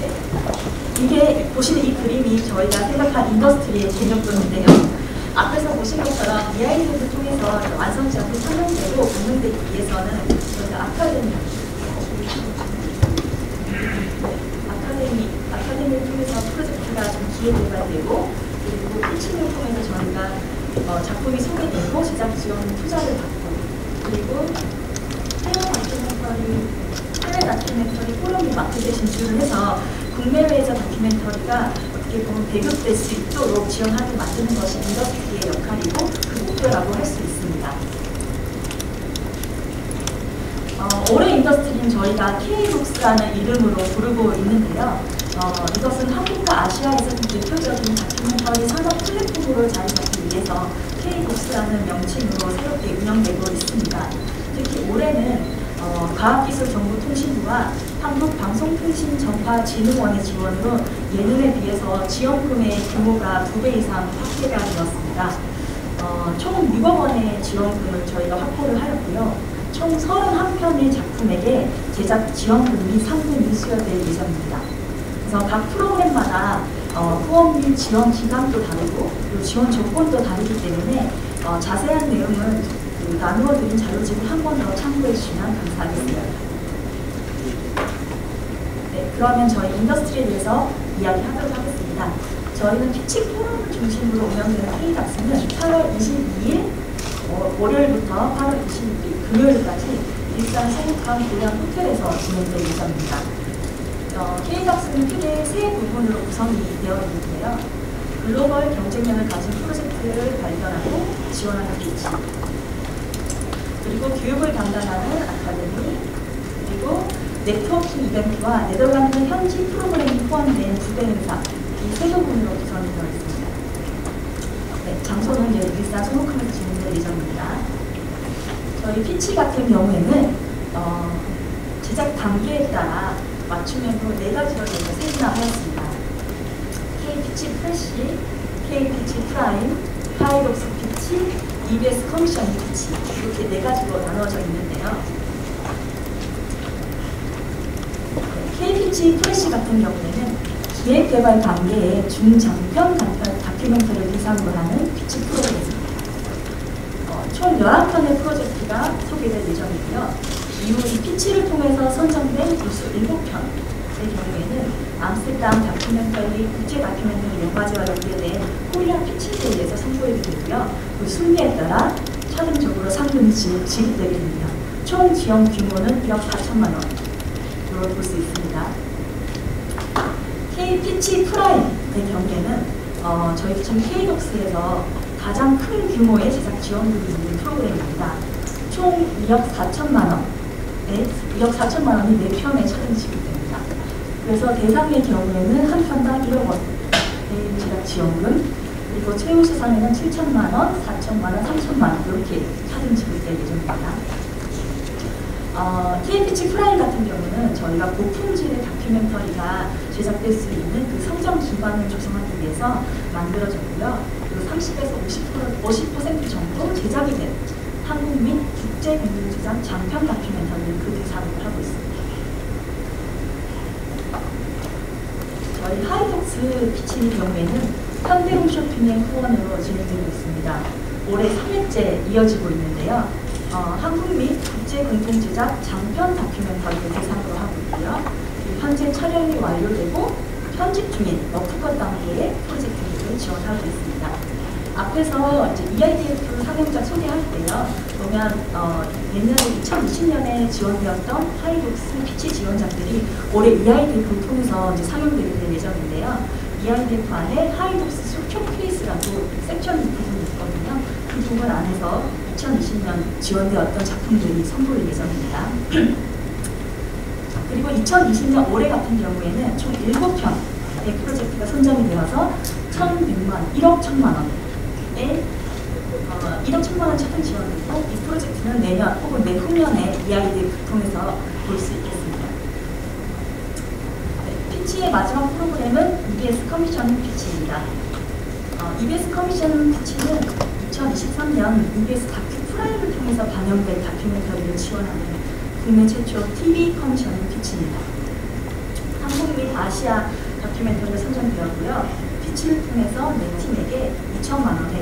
네. 이게 보시는 이 그림이 저희가 생각한 인더스트리의 개념표인데요. 앞에서 보신 것처럼 이아이들을 통해서 완성 작품 상영되고 공연되기 위해서는 저희가 아카데미 투자를 받고, 그리고 해외 다큐멘터리 포럼에 맡게 진출을 해서 국내외에서 다큐멘터리가 어떻게 보면 배급될 수 있도록 지원하게 만드는 것이 인더스트리의 역할이고 그 목표라고 할 수 있습니다. 올해 인더스트리는 저희가 K북스라는 이름으로 부르고 있는데요. 이것은 한국과 아시아에서 대표적인 다큐멘터리 산업 플랫폼으로 자리 잡기 위해서 K북스라는 명칭으로 새롭게 운영되고 있습니다. 특히 올해는 과학기술정보통신부와 한국방송통신전파진흥원의 지원으로 예년에 비해서 지원금의 규모가 2배 이상 확대가 되었습니다. 총 6억 원의 지원금을 저희가 확보를 하였고요. 총 31편의 작품에게 제작 지원금이 상금이 수여될 예정입니다. 그래서 각 프로그램마다 후원금 지원 기간도 다르고 그리고 지원 조건도 다르기 때문에 자세한 내용은 나누어드린 자료집을 한 번 더 참고해 주시면 감사하겠습니다. 네, 그러면 저희 인더스트리에 대해서 이야기하도록 하겠습니다. 저희는 피치 포럼을 중심으로 운영되는 K답스는 8월 22일 월요일부터 8월 26일 금요일까지 일산 세무관 고향 호텔에서 진행될 예정입니다. K답스는 크게 세 부분으로 구성이 되어 있는데요. 글로벌 경쟁력을 가진 프로젝트를 발견하고 지원하는 피치, 그리고 교육을 담당하는 아카데미, 그리고 네트워킹 이벤트와 네덜란드 현지 프로그램이 포함된 부대 행사, 이 세 부분으로 구성이 되어 있습니다. 네, 장소는 일산 소모크에서 진행될 예정입니다. 저희 피치 같은 경우에는 제작 단계에 따라 맞춤형으로 4가지로 세분화하였습니다. K-피치 프레시, K-피치 프라임, 하이록스 피치, EBS 커미션 피치, 이렇게 4가지로 나누어져 있는데요. K-피치 프레시 같은 경우에는 기획개발 단계의 중장편 다큐멘터리를 대상으로 하는 피치 프로그램입니다. 총 11편의 프로젝트가 소개될 예정이고요. 이후 이 피치를 통해서 선정된 우수 7편의 경우에는 암스테르담 다큐멘터리 국제 다큐멘터리 영화제와 연계된 코리아 피치 대회에서 선보이게 되고요. 그 순위에 따라 차등적으로 상금이 지급되게 됩니다. 총 지원 규모는 1억 4천만 원으로 볼 수 있습니다. K-피치 프라임의 경우에는 저희 지금 K독스에서 가장 큰 규모의 제작 지원금이 있는 프로그램입니다. 총 2억 4천만 원, 2억 4천만 원이 4편에 차등 지급됩니다. 그래서 대상의 경우에는 한 편당 1억 원의 제작 지원금, 그리고 최우수상에는 7천만 원, 4천만 원, 3천만 원 이렇게 차등 지급될 예정입니다. K-피치 프라임 같은 경우는 저희가 고품질의 다큐멘터리가 제작될 수 있는 그 성장 기반을 조성하기 위해서 만들어졌고요. 그리고 30에서 50% 정도 제작이 된 한국 및 국제 공동제작 장편 다큐멘터리를 그 대상으로 하고 있습니다. 저희 하이톡스 피치의 경우에는 현대홈쇼핑의 후원으로 진행되고 있습니다. 올해 3회째 이어지고 있는데요. 한국 및 국제 공동제작 장편 다큐멘터리를 대상으로 하고 있고요. 현재 촬영이 완료되고 편집 중인 러프컷 단계의 프로젝트를 지원하고 있습니다. 앞에서 이제 EIDF 상영작 소개할 때요. 보면 예년에 2020년에 지원되었던 하이독스 피치 지원작들이 올해 EIDF를 통해서 이제 상영되게 될 예정인데요. EIDF 안에 하이독스 쇼케이스라고 섹션 부분이 있거든요. 그 부분 안에서 2020년 지원되었던 작품들이 선보일 예정입니다. 그리고 2020년 올해 같은 경우에는 총 7편의 프로젝트가 선정이 되어서 1억 1천만 원에 1억 1천만 원 차등 지원이고, 이 프로젝트는 내년 혹은 내후년에 EIDF 통해서 볼 수 있겠습니다. 네, 피치의 마지막 프로그램은 EBS 커미션 피치입니다. EBS 커미션 피치는 2023년 EBS 다큐 프라임을 통해서 반영된 다큐멘터리를 지원하는 국내 최초 TV 커미션 피치입니다. 한국 및 아시아 다큐멘터리가 선정되었고요. 피치를 통해서 네 팀에게 2천만 원의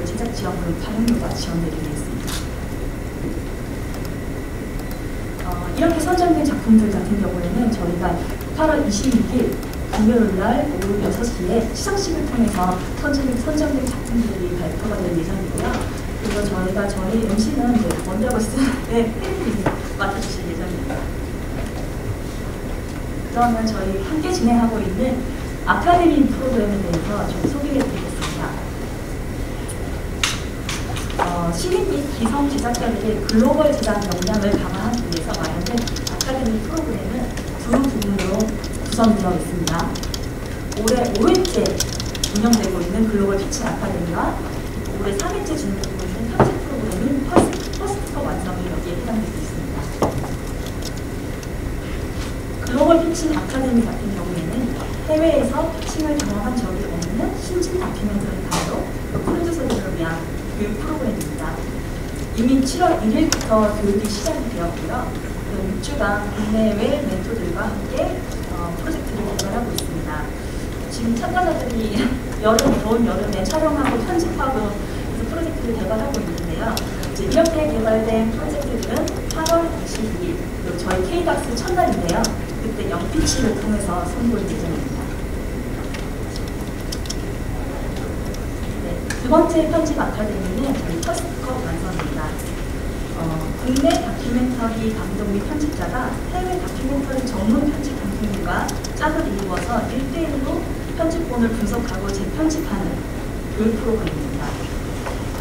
제작 지원금 발행료가 지원되게 되어 있습니다. 이렇게 선정된 작품들 같은 경우에는 저희가 8월 26일 금요일날 오후 6시에 시상식을 통해서 선정된 작품들이 발표가 될 예정이고요. 그리고 저희 MC는 이제 먼저 시즌에 팬님이 맡아주실 예정입니다. 그러면 저희 함께 진행하고 있는 아카데미 프로그램에 대해서 좀 소개해드리겠습니다. 시민 및 기성 제작자들의 글로벌 제작 역량을 강화하기 위해서 마련된 아카데미 프로그램은 두 부분으로 구성되어 있습니다. 올해 5회째 운영되고 있는 글로벌 피칭 아카데미와 올해 3회째 진행되고 있는 편집 프로그램인 퍼스트컵 완성이 여기에 해당되고 있습니다. 글로벌 피칭 아카데미 같은 경우에는 해외에서 피칭을 경험한 적이 없는 신진 다큐멘터리 감독, 프로듀서들을 위한 교육 프로그램입니다. 이미 7월 1일부터 교육이 시작이 되었고요. 6주간 국내외 멘토들과 함께 프로젝트를 개발하고 있습니다. 지금 참가자들이 더운 여름에 촬영하고 편집하고 프로젝트를 개발하고 있는데요. 이렇게 개발된 프로젝트들은 8월 22일, 저희 K닥스 첫날인데요. 그때 영피치를 통해서 선보일 예정입니다. 두 번째 편집 아카데미는 저희 퍼스트컵 완성입니다. 국내 다큐멘터리 감독 및 편집자가 해외 다큐멘터리 전문 편집 감독님과 짝을 이루어서 1대1로 편집본을 분석하고 재편집하는 교육 프로그램입니다.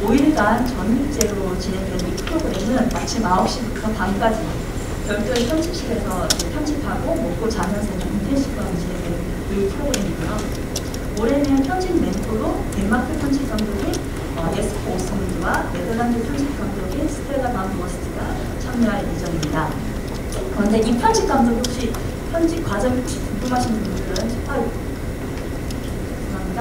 5일간 전일제로 진행되는 이 프로그램은 아침 9시부터 밤까지 별도의 편집실에서 편집하고 먹고 자면서 인텐시브하게 진행되는 교육 프로그램이고요. 올해는 편집 멘토로 덴마크 편집 감독인 예스코 오스문드와 네덜란드 편집 감독인 스텔라 반 버스트가 참여할 예정입니다. 그런데 이 편집 감독 혹시 편집 과정이 궁금하신 분들은 죄송합니다.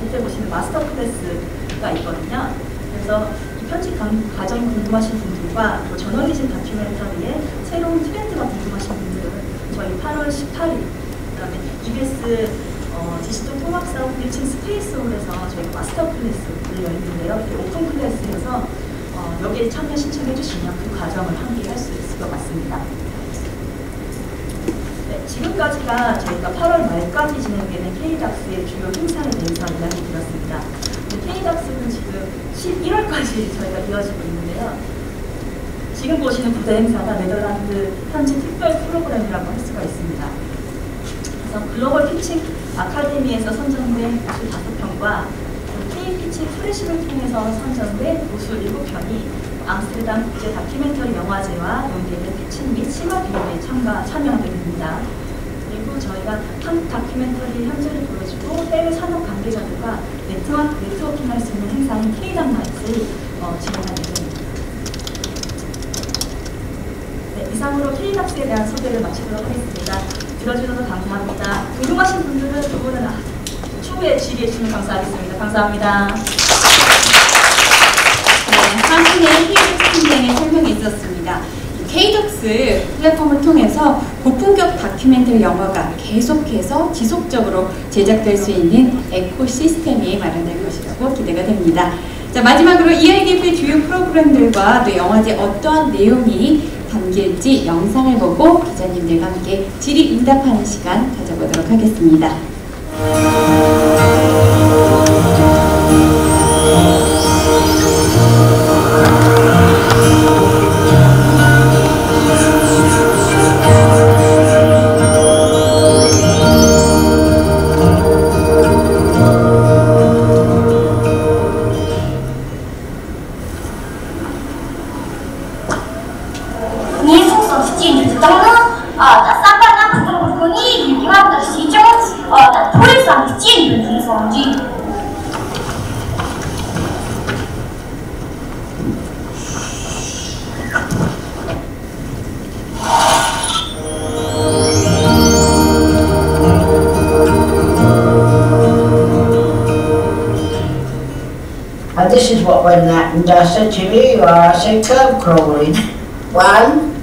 밑에 보시면 마스터 클래스가 있거든요. 그래서 이 편집 과정이 궁금하신 분들과 또 저널리즘 다큐멘터리의 새로운 트렌드가 궁금하신 분들은 저희 8월 18일 그다음에 EBS 디지털 통합사업 빌칭 스페이스홀에서 저희가 마스터 클래스를 열리는데요. 오픈 클래스에서 여기에 참여 신청해 주시면 그 과정을 함께 할 수 있을 것 같습니다. 네, 지금까지가 저희가 8월 말까지 진행되는 K닥스의 주요 행사에 대해서 이야기 드렸습니다. K닥스는 지금 11월까지 저희가 이어지고 있는데요. 지금 보시는 부대 행사가 네덜란드 현지 특별 프로그램이라고 할 수가 있습니다. 그래서 글로벌 피칭 아카데미에서 선정된 고수 5편과 K-피칭 플래시를 통해서 선정된 고수 7편이 암스테르담 국제 다큐멘터리 영화제와 연계된 피칭 및 심화 비용에 참여하게 됩니다. 그리고 저희가 한국 다큐멘터리 현재를 보여주고 해외 산업 관계자들과 네트워킹할 수 있는 행사인 K담나잇을 진행하게 됩니다. 네, 이상으로 K닥스에 대한 소개를 마치도록 하겠습니다. 들어주셔서 감사합니다. 궁금하신 분들은 두 분은 추후에 질의해 주시면 감사하겠습니다. 감사합니다. 네, 사진에 K닥스 팀장의 설명이 있었습니다. K닥스 플랫폼을 통해서 고품격 다큐멘터리 영화가 계속해서 지속적으로 제작될 수 있는 에코시스템이 마련될 것이라고 기대가 됩니다. 자, 마지막으로 EIDF 주요 프로그램들과 또 영화제 어떠한 내용이 담길지 영상을 보고 기자님들과 함께 질의응답하는 시간 가져보도록 하겠습니다. This is what when that and does it to you. You are so curve crawling. 1,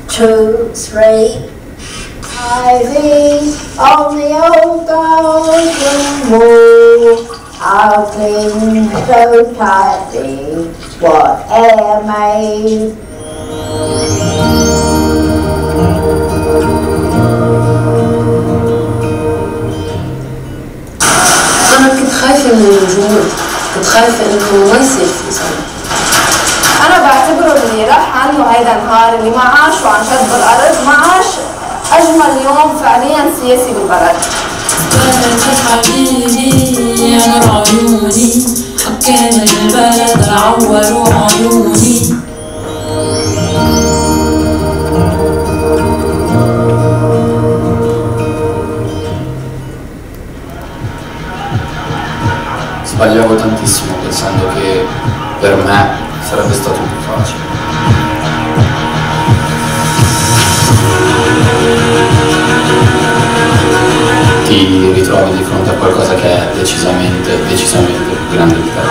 2, 3. Ivy on the old garden wall. I'll cling so tightly, what air made. أنا كنت خايفة من النجوم، كنت خايفة إنه ما يصير في صلاة. راح عنه هيدا النهار اللي ما عاشوا عن جد بالأرض، ما عاش أجمل يوم فعليا سياسي بالبلد. حبيبي يا نور عيوني، حكام البلد عوروا عيوني. Sbagliavo tantissimo pensando che per me sarebbe stato più facile. Ti ritrovi di fronte a qualcosa che è decisamente più grande di te.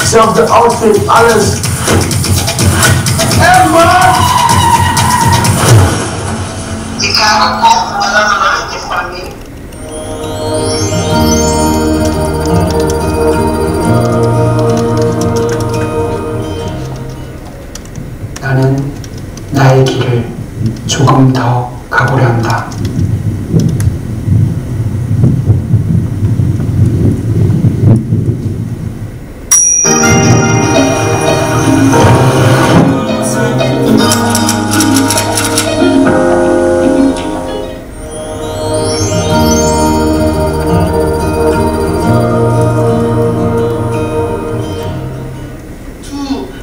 Zelfs de outfit, alles. Emma! Die Kamer komt, maar dan een handje van me. 나는 나의 길을 조금 더 가보려 한다.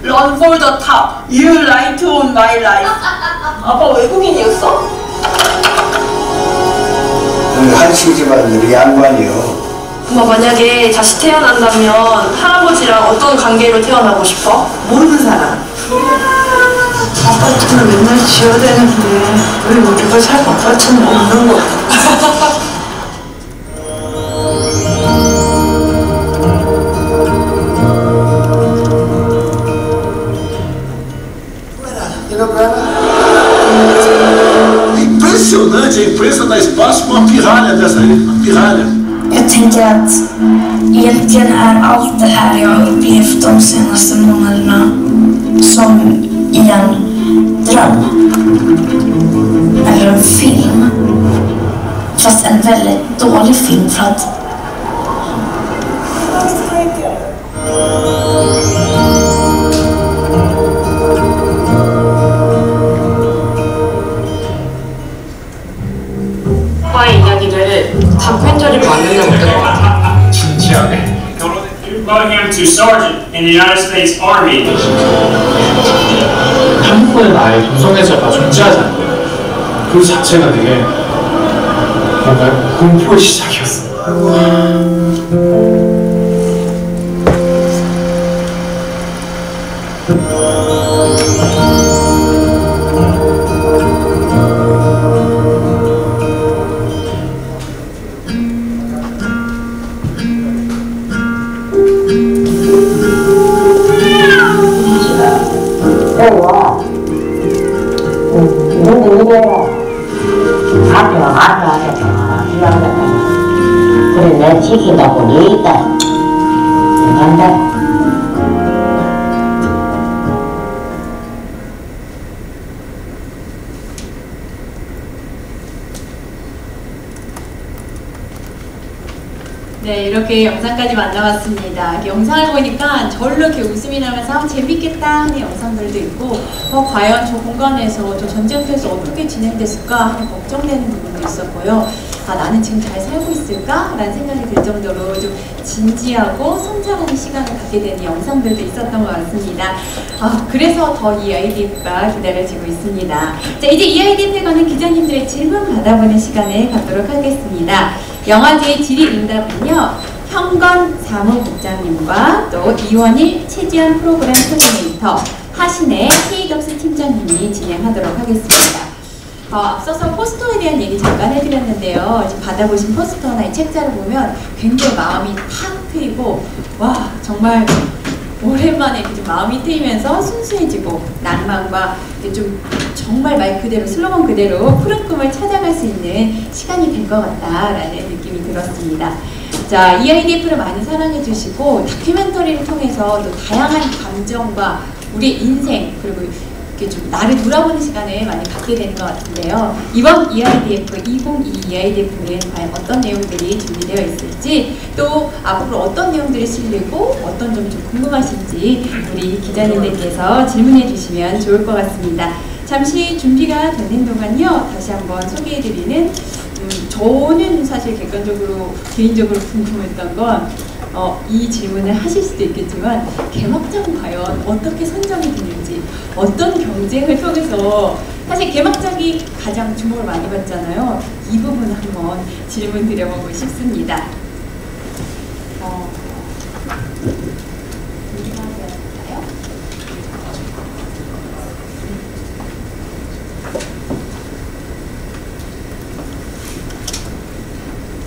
Run for the top. You light on my life. 아빠 외국인이었어? 한식이지만 우리 양반이요. 엄마 만약에 다시 태어난다면 할아버지랑 어떤 관계로 태어나고 싶어? 모르는 사람. 아파트는 맨날 지어야 되는데 왜 우리가 살 아파트는 없는 거야? Impressionante a empresa da espaço com uma pirralha dessa aí, uma pirralha. Jag tänker att egentligen är allt det här jag har upplevt de senaste månaderna som i en dröm. Eller en film. Fast en väldigt dålig film för att 오빠의 이야기를 다큐멘터리로 만들면 어떨 것 같아? 진지하게. Promoting him to sergeant in the United States Army. 한국은 아예 동성애자가 존재하지 않는 거예요. 그 자체가 되게 뭔가 공포의 시작이었어. 그래 내가 지킨다고 네 있다 간다. 네, 이렇게 영상까지 만나봤습니다. 영상을 보니까 절로 이렇게 웃음이 나면서 재밌겠다 하는 영상들도 있고, 과연 저 공간에서 저 전쟁터에서 어떻게 진행됐을까 하는 걱정되는 부분도 있었고요. 아, 나는 지금 잘 살고 있을까? 라는 생각이 들 정도로 좀 진지하고 성장하는 시간을 갖게 되는 영상들도 있었던 것 같습니다. 그래서 더 이 IDF가 기다려지고 있습니다. 자, 이제 이 IDF에 관한 기자님들의 질문 받아보는 시간을 갖도록 하겠습니다. 영화제의 질의응답은요, 현건 사무국장님과 또 이원일 최지연 프로그램 코디네이터, 하신의 KWS 팀장님이 진행하도록 하겠습니다. 앞서서 포스터에 대한 얘기 잠깐 해드렸는데요. 지금 받아보신 포스터나 이 책자를 보면 굉장히 마음이 탁 트이고, 와, 정말 오랜만에 좀 마음이 트이면서 순수해지고 낭만과 좀 정말 말 그대로 슬로건 그대로 푸른 꿈을 찾아갈 수 있는 시간이 된 것 같다라는 느낌이 들었습니다. 자, 이 IDF를 많이 사랑해 주시고 다큐멘터리를 통해서 또 다양한 감정과 우리의 인생 그리고 이렇게 좀 나를 돌아보는 시간을 많이 갖게 되는 것 같은데요. 이번 EIDF 2022 EIDF는 과연 어떤 내용들이 준비되어 있을지 또 앞으로 어떤 내용들이 실리고 어떤 점 좀 궁금하신지 우리 기자님들께서 질문해 주시면 좋을 것 같습니다. 잠시 준비가 되는 동안요. 다시 한번 소개해드리는 저는 사실 객관적으로 개인적으로 궁금했던 건 이 질문을 하실 수도 있겠지만 개막작은 과연 어떻게 선정이 되는지 어떤 경쟁을 통해서 사실 개막작이 가장 주목을 많이 받잖아요. 이 부분 한번 질문 드려보고 싶습니다.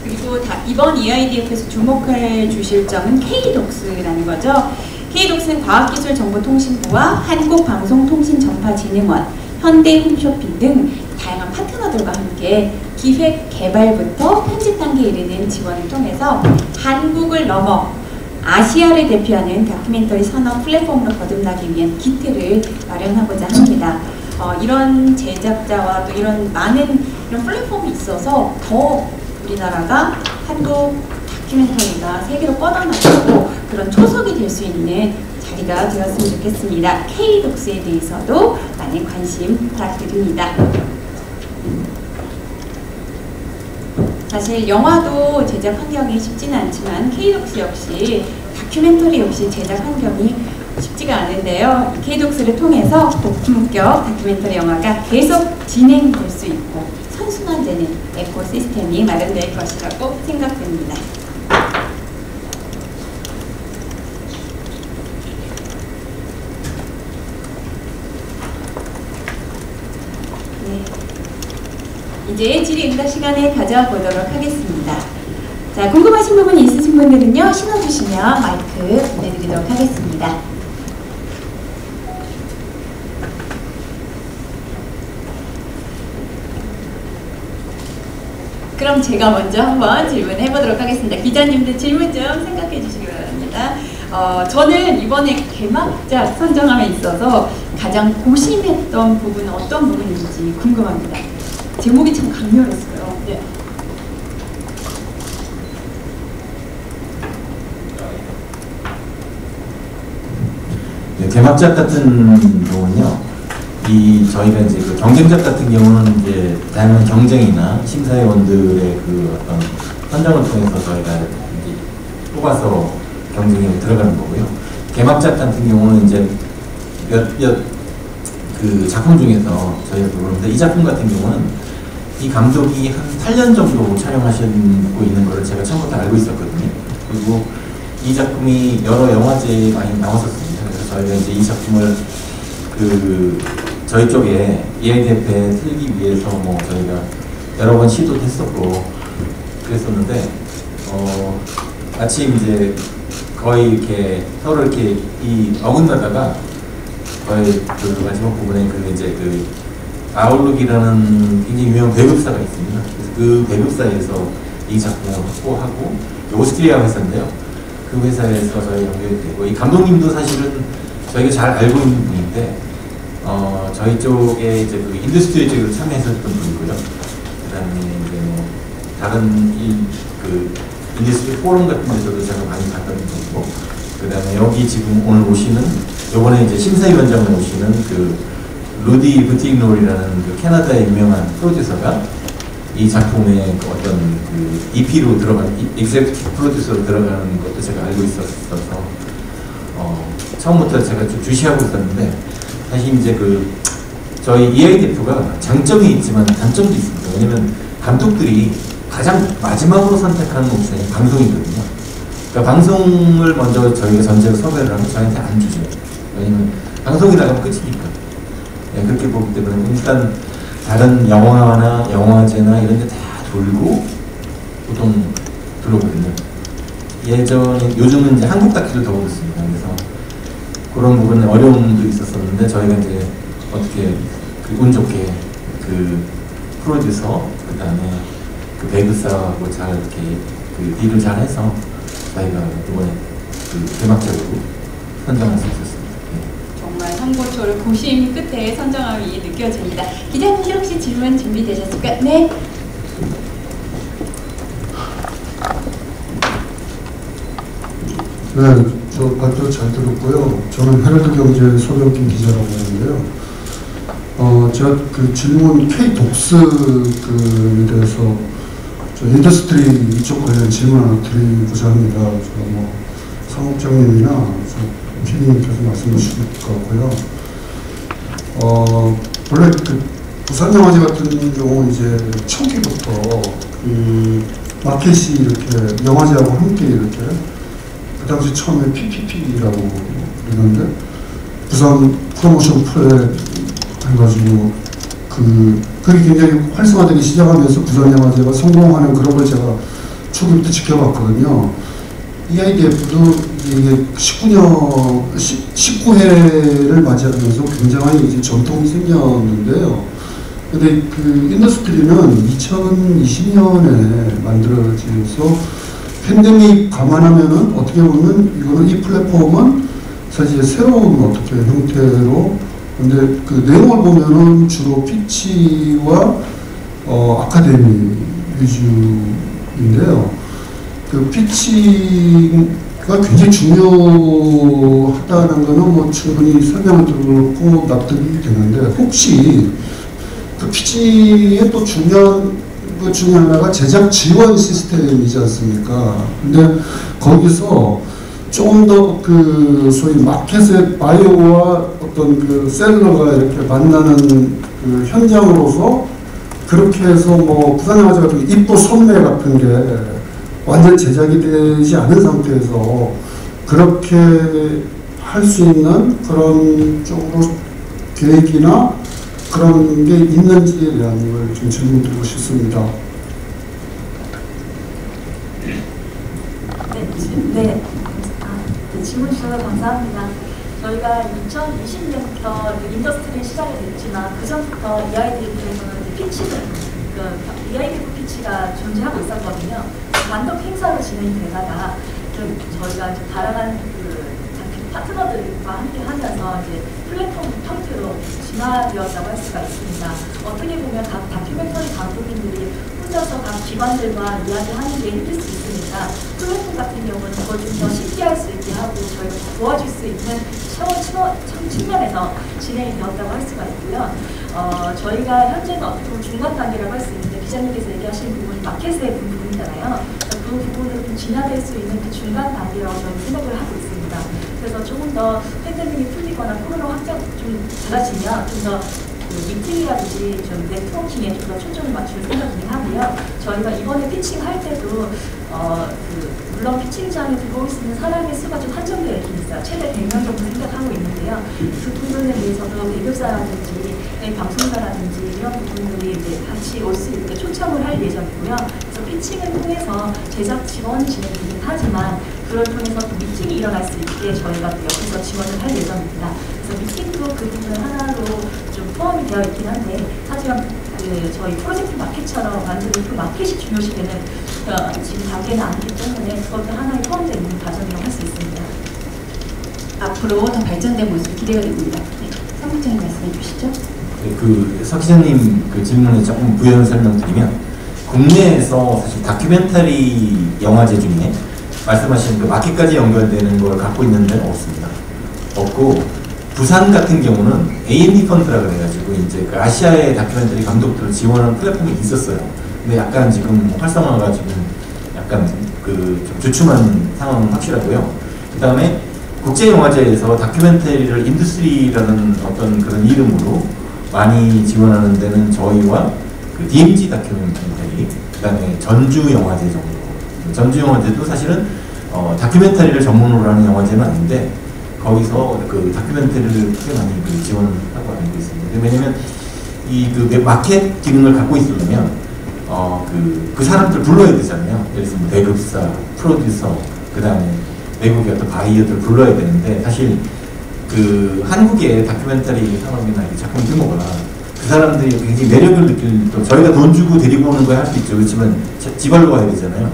그리고 이번 EIDF에서 주목해 주실 점은 K독스라는 거죠. K독스는 과학기술정보통신부와 한국방송통신전파진흥원, 현대홈쇼핑 등 다양한 파트너들과 함께 기획, 개발부터 편집 단계에 이르는 지원을 통해서 한국을 넘어 아시아를 대표하는 다큐멘터리 산업 플랫폼으로 거듭나기 위한 기틀을 마련하고자 합니다. 이런 제작자와 또 이런 많은 이런 플랫폼이 있어서 더 우리나라가 한국 다큐멘터리가 세계로 뻗어나가고 그런 초석이 될 수 있는 자리가 되었으면 좋겠습니다. K독스에 대해서도 많은 관심 부탁드립니다. 사실 영화도 제작 환경이 쉽지는 않지만 K독스 역시 다큐멘터리 역시 제작 환경이 쉽지가 않은데요. K독스를 통해서 고품격 다큐멘터리 영화가 계속 진행될 수 있고 선순환되는 에코시스템이 마련될 것이라고 생각됩니다. 네. 이제 질의응답 시간을 가져보도록 하겠습니다. 자, 궁금하신 부분 있으신 분들은요, 신어주시면 마이크 보내드리도록 하겠습니다. 그럼 제가 먼저 한번 질문해 보도록 하겠습니다. 기자님들 질문 좀 생각해 주시기 바랍니다. 저는 이번에 개막작 선정함에 있어서 가장 고심했던 부분은 어떤 부분인지 궁금합니다. 제목이 참 강렬했어요. 네. 네, 개막작 같은 경우는요. 저희가 이제 그 경쟁작 같은 경우는 이제 다양한 경쟁이나 심사위원들의 그 어떤 선정을 통해서 저희가 이제 뽑아서 경쟁에 들어가는 거고요. 개막작 같은 경우는 이제 몇 그 작품 중에서 저희가 부르는데 이 작품 같은 경우는 이 감독이 한 8년 정도 촬영하시고 있는 거를 제가 처음부터 알고 있었거든요. 그리고 이 작품이 여러 영화제에 많이 나왔었습니다. 그래서 저희가 이제 이 작품을 저희 쪽에 EIDF에 틀기 위해서 뭐 저희가 여러 번 시도도 했었고 그랬었는데 마침 이제 거의 이렇게 서로 이렇게 어긋나다가 거의 그 마지막 부분에 이제 아웃룩이라는 굉장히 유명한 배급사가 있습니다. 그래서 그 배급사에서 이 작품을 확보하고 오스트리아 회사인데요. 그 회사에서 저희 연결이 되고 이 감독님도 사실은 저희가 잘 알고 있는 분인데 저희 쪽에 이제 그 인더스트리 쪽으로 참여했었던 분이고요. 그다음에 이제 뭐 다른 인더스트리 포럼 같은 데서도 제가 많이 갔던 분이고, 그다음에 여기 지금 오늘 오시는 요번에 이제 심사위원장으로 오시는 그 루디 부틱놀이라는 그 캐나다의 유명한 프로듀서가 이 작품의 그 어떤 그 EP로 들어가는 executive 프로듀서로 들어가는 것도 제가 알고 있었어서 처음부터 제가 좀 주시하고 있었는데. 사실 이제 저희 EIDF가 장점이 있지만 단점도 있습니다. 왜냐면 감독들이 가장 마지막으로 선택하는 옵션이 방송이거든요. 그러니까 방송을 먼저 저희가 전제로 섭외를 하면 저희한테 안 주죠. 왜냐면 방송이 나가면 끝이니까. 네, 그렇게 보기 때문에 일단 다른 영화나 영화제나 이런 데 다 돌고 보통 들어오거든요. 요즘은 이제 한국 다큐도 더 그렇습니다. 그래서 그런 부분에 어려움도 있었었는데 저희가 이제 어떻게 운 좋게 그 프로듀서 그다음에 그 배급사하고 잘 이렇게 그 딜을 잘 해서 저희가 이번에 그 개막적으로 선정할 수 있었습니다. 네. 정말 선고초를 고심 끝에 선정함이 느껴집니다. 기자님 혹시 질문 준비되셨을까요? 네. 네, 저 발표 잘 들었고요. 저는 헤럴드 경제 손영긴 기자라고 하는데요. 제가 그 질문 K-독스에 대해서 저 인더스트리 이쪽 관련 질문 하나 드리고자 합니다. 뭐 사무장님이나 PD님께서 말씀해 주실 것 같고요. 원래 그 부산영화제 같은 경우 이제 초기부터 그 마켓이 이렇게 영화제하고 함께 이렇게 그 당시 처음에 PPP라고 그랬는데 부산 프로모션 프레 해가지고 그게 굉장히 활성화되기 시작하면서 부산영화제가 성공하는 그런 걸 제가 초기부터 지켜봤거든요. EIDF도 이게 19회를 맞이하면서 굉장히 이제 전통이 생겼는데요. 근데 그 인더스트리는 2020년에 만들어져서 팬데믹 감안하면은 어떻게 보면 이거는 이 플랫폼은 사실 새로운 어떻게 형태로 근데 그 내용을 보면은 주로 피치와 아카데미 위주인데요. 그 피치가 굉장히 중요하다는 거는 뭐 충분히 설명을 듣고 납득이 되는데 혹시 그 피치의 또 중요한 그 중에 하나가 제작 지원 시스템이지 않습니까? 근데 거기서 조금 더 그 소위 마켓의 바이오와 어떤 그 셀러가 이렇게 만나는 그 현장으로서 그렇게 해서 뭐 부산영화제 같은 게 입도 선매 같은 게 완전 제작이 되지 않은 상태에서 그렇게 할 수 있는 그런 쪽으로 계획이나 그런 게 있는지에 대한 걸 좀 질문드리고 싶습니다. 네, 질문 주셔서 감사합니다. 저희가 2020년부터 인더스트리 시작이 됐지만 그 전부터 EIDF에서는 피치는 EIDF 피치가 존재하고 있었거든요. 단독 행사로 진행이 되다가 저희가 이제 다양한 파트너들과 함께 하면서 이제 플랫폼 형태로 진화되었다고 할 수가 있습니다. 어떻게 보면 각 다큐멘터리 감독님들이 혼자서 각 기관들과 이야기하는 게 힘들 수 있으니까 플랫폼 같은 경우는 그걸 좀 더 쉽게 할 수 있게 하고 저희가 도와줄 수 있는 측면에서 진행이 되었다고 할 수가 있고요. 저희가 현재는 어떻게 보면 중간 단계라고 할 수 있는데 기자님께서 얘기하신 부분이 마켓의 부분이잖아요. 그 부분으로 좀 진화될 수 있는 그 중간 단계라고 저는 생각을 하고 있습니다. 그래서 조금 더 팬데믹이 풀리거나 코로나 확산 좀 달라지면 좀 더 미팅이라든지 좀 네트워킹에 좀 더 초점을 맞출 생각이긴 하고요. 저희가 이번에 피칭할 때도 물론 피칭장에 들어올 수 있는 사람의 수가 좀 한정되어 있긴 있어요. 최대 100명 정도 생각하고 있는데요. 그 부분에 대해서도 배급사라든지 방송사라든지 이런 부분들이 이제 같이 올 수 있게 초청을 할 예정이고요. 그래서 피칭을 통해서 제작 지원이 진행되긴 하지만 그걸 통해서 미팅이 일어날 수 있게 저희가 여기서 지원을 할 예정입니다. 그래서 미팅도 그 부분 하나로 좀 포함이 되어 있긴 한데 하지만 저희 프로젝트 마켓처럼 완전히 그 마켓이 중요시되는 지금 단계는 아니기 때문에 그것도 하나에 포함되어 있는 과정이라고 할 수 있습니다. 앞으로 더 발전된 모습이 기대가 됩니다. 네, 사무장님 말씀해 주시죠. 네, 서 기자님 그 질문에 조금 부연 설명드리면 국내에서 사실 다큐멘터리 영화제 중에 말씀하신 그 마켓까지 연결되는 걸 갖고 있는 데는 없습니다. 없고 부산 같은 경우는 A&D 펀드라 그래가지고 이제 그 아시아의 다큐멘터리 감독들을 지원하는 플랫폼이 있었어요. 근데 약간 지금 활성화가 지금 약간 좀 주춤한 상황은 확실하고요. 그 다음에 국제영화제에서 다큐멘터리를 인더스트리라는 어떤 그런 이름으로 많이 지원하는 데는 저희와 그 DMZ 다큐멘터리, 그 다음에 전주영화제 정도. 전주영화제도 사실은 다큐멘터리를 전문으로 하는 영화제는 아닌데 거기서 그 다큐멘터리를 크게 많이 지원을 하고 알고 있습니다. 왜냐면 이 마켓 기능을 갖고 있으려면 그 사람들 불러야 되잖아요. 예를 들면 배급사, 프로듀서, 그 다음에 외국의 어떤 바이어들 불러야 되는데 사실 그 한국의 다큐멘터리 산업이나 작품 규모가 그 사람들이 굉장히 매력을 느낄 또 저희가 돈 주고 데리고 오는 거 할 수 있죠. 그렇지만 지발로 가야 되잖아요.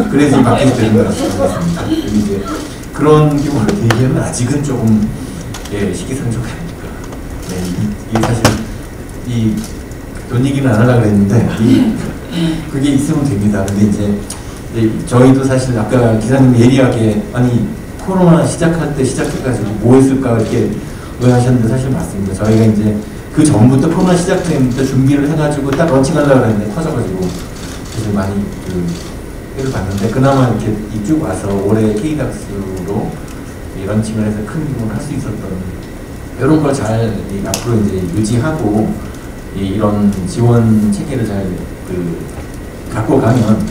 그래야지 바뀌게 되는 거라고 생각합니다. 이제 그런 규모를 대기하면 아직은 조금 시기상조가 이게 사실 이 돈 얘기는 안 하려고 했는데 그게 있으면 됩니다. 근데 이제 저희도 사실 아까 기사님 예리하게 아니 코로나 시작할 때 시작해가지고 뭐 했을까 이렇게 의하셨는데 사실 맞습니다. 저희가 이제 그 전부터 코로나 시작때부터 준비를 해가지고 딱 런칭하려고 했는데 터져가지고 사실 많이 회를 봤는데 그나마 이렇게 쭉 와서 올해 K닥스로 런칭을 해서 큰 규모를 할 수 있었던 이런 걸 잘 앞으로 이제 유지하고 이런 지원 체계를 잘 갖고 가면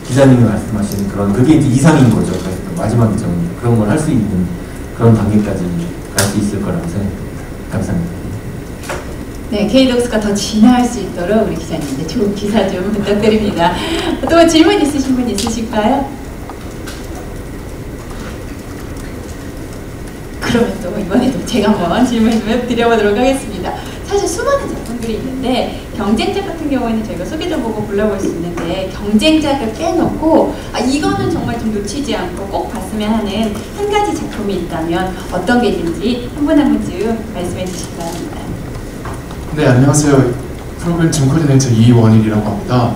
기자님이 말씀하신 그런 그게 이제 이상인 거죠. 마지막이죠. 그런 걸 할 수 있는 그런 단계까지 갈 수 있을 거라고 생각합니다. 감사합니다. 네, K독스가 더 진화할 수 있도록 우리 기자님들 좋은 기사 좀 부탁드립니다. 또 질문 있으신 분 있으실까요? 그러면 또 이번에도 제가 한번 질문 좀 드려보도록 하겠습니다. 사실 수많은 작품들이 있는데 경쟁작 같은 경우에는 저희가 소개 좀 보고 골라볼 수 있는데 경쟁작을 빼놓고 이거는 정말 좀 놓치지 않고 꼭 봤으면 하는 한 가지 작품이 있다면 어떤 게 있는지 한 분 한 분쯤 말씀해 주시기 바랍니다. 네, 안녕하세요. 프로그램 팀 코디네이터 이원일이라고 합니다.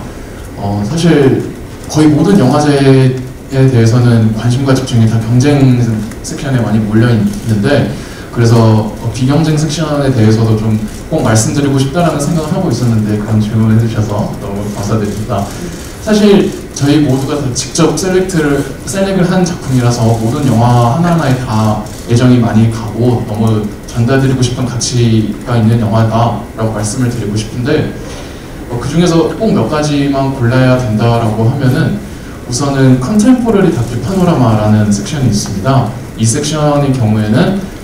사실 거의 모든 영화제에 대해서는 관심과 집중이 다 경쟁 섹션에 많이 몰려 있는데 그래서 비경쟁 섹션에 대해서도 좀 꼭 말씀드리고 싶다라는 생각을 하고 있었는데 그런 질문을 해주셔서 너무 감사드립니다. 사실 저희 모두가 다 직접 셀렉을 한 작품이라서 모든 영화 하나하나에 다 애정이 많이 가고 너무 전달드리고 싶은 가치가 있는 영화다라고 말씀을 드리고 싶은데 그 중에서 꼭 몇 가지만 골라야 된다라고 하면은 우선은 컨템포러리 다큐 파노라마라는 섹션이 있습니다. 이 섹션의 경우에는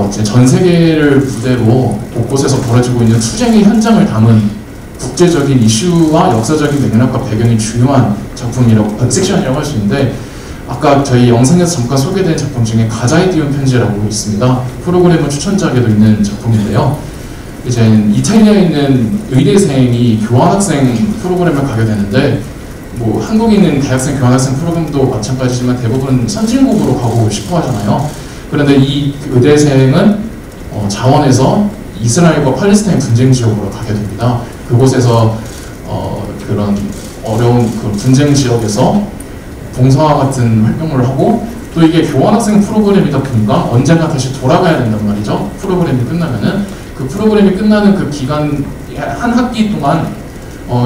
이제 전 세계를 무대로 곳곳에서 벌어지고 있는 투쟁의 현장을 담은 국제적인 이슈와 역사적인 맥락과 배경이 중요한 작품이라고 섹션이라고 할 수 있는데 아까 저희 영상에서 잠깐 소개된 작품 중에 가자에 띄운 편지라고 있습니다. 프로그램은 추천작에도 있는 작품인데요. 이제 이탈리아에 있는 의대생이 교환학생 프로그램을 가게 되는데 뭐 한국에 있는 대학생 교환학생 프로그램도 마찬가지지만 대부분 선진국으로 가고 싶어 하잖아요. 그런데 이 의대생은 자원에서 이스라엘과 팔레스타인 분쟁 지역으로 가게 됩니다. 그곳에서 그런 어려운 그 분쟁 지역에서 봉사와 같은 활동을 하고 또 이게 교환학생 프로그램이다 보니까 언젠가 다시 돌아가야 된단 말이죠. 프로그램이 끝나면은 그 프로그램이 끝나는 그 기간 한 학기 동안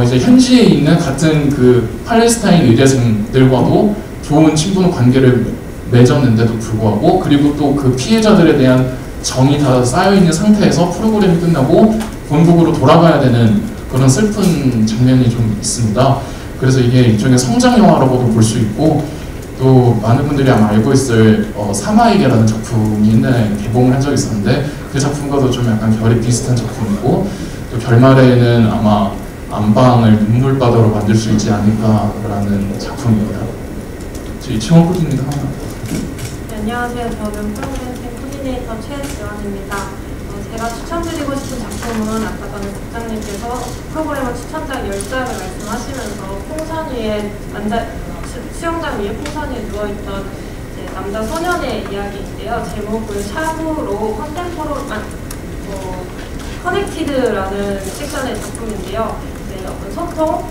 이제 현지에 있는 같은 그 팔레스타인 의대생들과도 좋은 친분 관계를 맺었는데도 불구하고 그리고 또 그 피해자들에 대한 정이 다 쌓여있는 상태에서 프로그램이 끝나고 본국으로 돌아가야 되는 그런 슬픈 장면이 좀 있습니다. 그래서 이게 일종의 성장 영화라고도 볼 수 있고 또 많은 분들이 아마 알고 있을 사마에게라는 작품이 옛날에 개봉을 한 적이 있었는데 그 작품과도 좀 약간 결이 비슷한 작품이고 또 결말에는 아마 안방을 눈물바다로 만들 수 있지 않을까라는 작품입니다. 저희 치원 코디입니다. 안녕하세요. 저는 프로그램 팀 코디네이터 최지원입니다. 제가 추천드리고 싶은 작품은 아까 전에 국장님께서 프로그램을 추천작 10장을 말씀하시면서 풍선 위에 수영장 위에 풍선 위에 누워있던 남자 소년의 이야기인데요. 제목을 샵으로 커넥티드라는 섹션의 작품인데요. 어떤 소통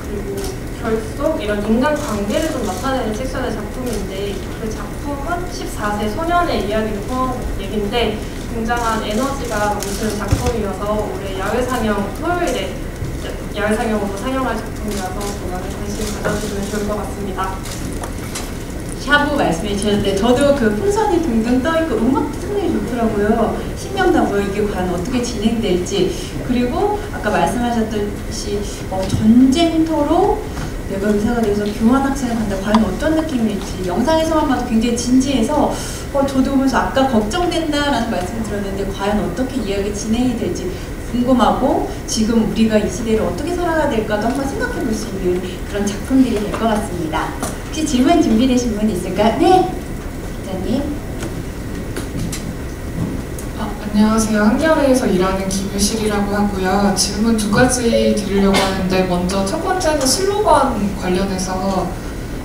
그리고 결속 이런 인간관계를 좀 나타내는 섹션의 작품인데 그 작품은 14세 소년의 이야기를 포함한 얘기인데 굉장한 에너지가 넘치는 작품이어서 올해 야외 상영 토요일에 야외 상영으로 상영할 작품이라서 많은 관심 가져주시면 좋을 것 같습니다. 샤브 말씀해 주셨는데 저도 그 풍선이 둥둥 떠있고 음악도 상당히 좋더라고요. 신명나고요. 이게 과연 어떻게 진행될지 그리고 아까 말씀하셨듯이 전쟁터로 내가 의사가 돼서 교환학생을 간다 과연 어떤 느낌일지 영상에서만 봐도 굉장히 진지해서 저도 보면서 아까 걱정된다라는 말씀을 들었는데 과연 어떻게 이야기 진행이 될지 궁금하고 지금 우리가 이 시대를 어떻게 살아가야 될까도 한번 생각해 볼 수 있는 그런 작품들이 될 것 같습니다. 혹시 질문 준비되신 분 있을까요? 네? 기자님. 안녕하세요. 한겨레에서 일하는 김유실이라고 하고요. 질문 두 가지 드리려고 하는데 먼저 첫 번째는 슬로건 관련해서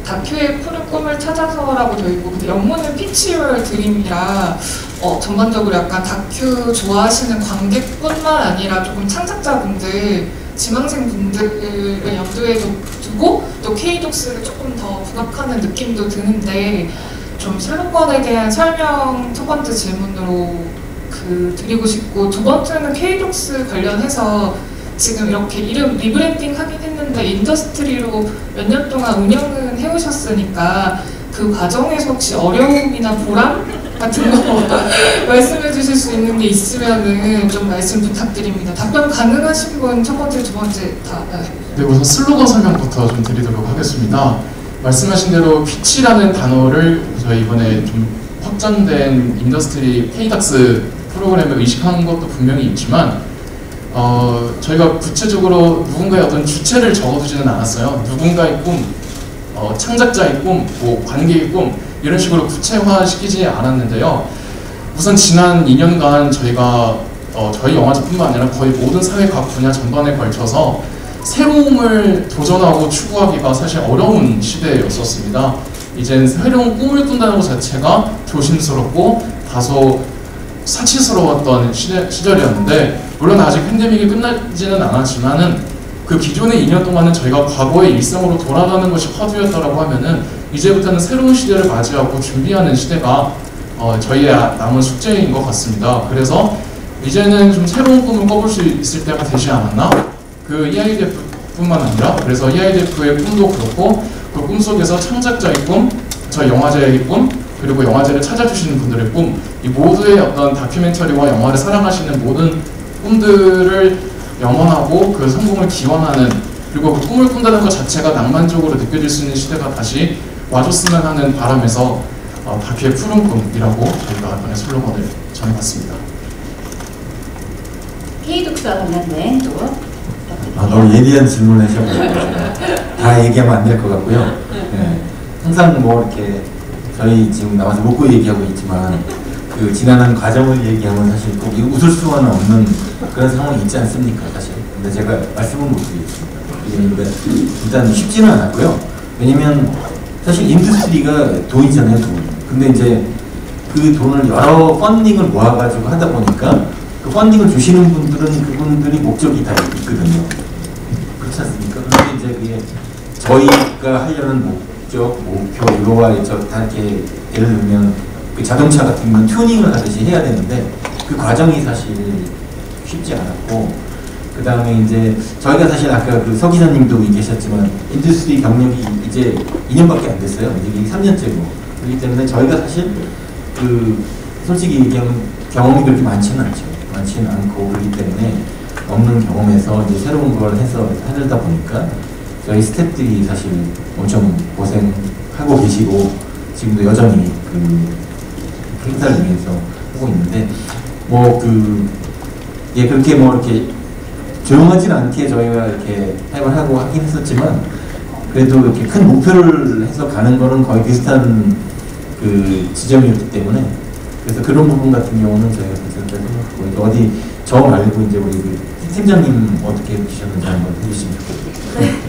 다큐의 푸른 꿈을 찾아서라고 되어 있고 근데 영문은 Pitch Your Dream이라 전반적으로 약간 다큐 좋아하시는 관객뿐만 아니라 조금 창작자분들, 지망생분들을 염두에 두고 또 K-독스를 조금 더 부각하는 느낌도 드는데 좀 슬로건에 대한 설명 첫 번째 질문으로 드리고 싶고 두 번째는 K-독스 관련해서 지금 이렇게 이름 리브랜딩 하긴 했는데 인더스트리로 몇 년 동안 운영은 해오셨으니까 그 과정에서 혹시 어려움이나 보람 같은 거 말씀해 주실 수 있는 게 있으면은 좀 말씀 부탁드립니다. 답변 가능하신 분 첫 번째, 두 번째 다. 네, 우선 슬로건 설명부터 좀 드리도록 하겠습니다. 말씀하신 대로 피치라는 단어를 저희 이번에 좀 확장된 인더스트리 K-닥스 프로그램에 의식한 것도 분명히 있지만 저희가 구체적으로 누군가의 어떤 주체를 적어두지는 않았어요. 누군가의 꿈, 창작자의 꿈, 뭐 관객의 꿈 이런 식으로 구체화시키지 않았는데요. 우선 지난 2년간 저희가 저희 영화제뿐만 아니라 거의 모든 사회 각 분야 전반에 걸쳐서 새로움을 도전하고 추구하기가 사실 어려운 시대였었습니다. 이젠 새로운 꿈을 꾼다는 것 자체가 조심스럽고 다소 사치스러웠던 시절이었는데 물론 아직 팬데믹이 끝나지는 않았지만은 그 기존의 2년 동안은 저희가 과거의 일상으로 돌아가는 것이 화두였다라고 하면은 이제부터는 새로운 시대를 맞이하고 준비하는 시대가 저희의 남은 숙제인 것 같습니다. 그래서 이제는 좀 새로운 꿈을 꿔볼 수 있을 때가 되지 않았나? 그 EIDF뿐만 아니라 그래서 EIDF의 꿈도 그렇고 그 꿈 속에서 창작자의 꿈, 저희 영화제의 꿈, 그리고 영화제를 찾아주시는 분들의 꿈, 이 모두의 어떤 다큐멘터리와 영화를 사랑하시는 모든 꿈들을 영원하고 그 성공을 기원하는 그리고 그 꿈을 꾼다는 것 자체가 낭만적으로 느껴질 수 있는 시대가 다시 와줬으면 하는 바람에서 다큐의 푸른 꿈이라고 저희가 이번에 슬로건을 정해봤습니다. K-독스와 관련된 또 너무 예리한 질문을 하셔가지고 다 얘기하면 안 될 것 같고요. 네. 항상 뭐 이렇게 저희 지금 나와서 먹고 얘기하고 있지만 그 지나는 과정을 얘기하면 사실 꼭 웃을 수는 없는 그런 상황이 있지 않습니까, 사실. 근데 제가 말씀은 못 드리겠습니다. 일단 쉽지는 않았고요. 왜냐면 사실 인더스트리가 돈이잖아요, 돈. 근데 이제 그 돈을 여러 펀딩을 모아가지고 하다 보니까 그 펀딩을 주시는 분들은 그분들이 목적이 다 있거든요. 그렇지 않습니까? 그런데 이제 그게 저희가 하려는 목표 이거와 다 이렇게 예를 들면 그 자동차 같은 경우는 튜닝을 하듯이 해야 되는데 그 과정이 사실 쉽지 않았고 그 다음에 이제 저희가 사실 아까 그 서 기자님도 계셨지만 인더스트리 경력이 이제 2년밖에 안 됐어요. 이제 3년째고 그렇기 때문에 저희가 사실 그 솔직히 얘기하면 경험이 그렇게 많지는 않고 그렇기 때문에 없는 경험에서 이제 새로운 걸 해서 하려다 보니까 저희 스태프들이 사실 엄청 고생하고 계시고 지금도 여전히 그 행사를 위해서 하고 있는데 그렇게 이렇게 조용하진 않게 저희가 이렇게 타협을 하고 하긴 했었지만 그래도 이렇게 큰 목표를 해서 가는 거는 거의 비슷한 그 지점이었기 때문에 그래서 그런 부분 같은 경우는 저희가 괜찮다고 생각하고 어디 저 말고 이제 우리 그 팀장님 어떻게 보셨는지 한번 해주시면 좋겠습니다. 네.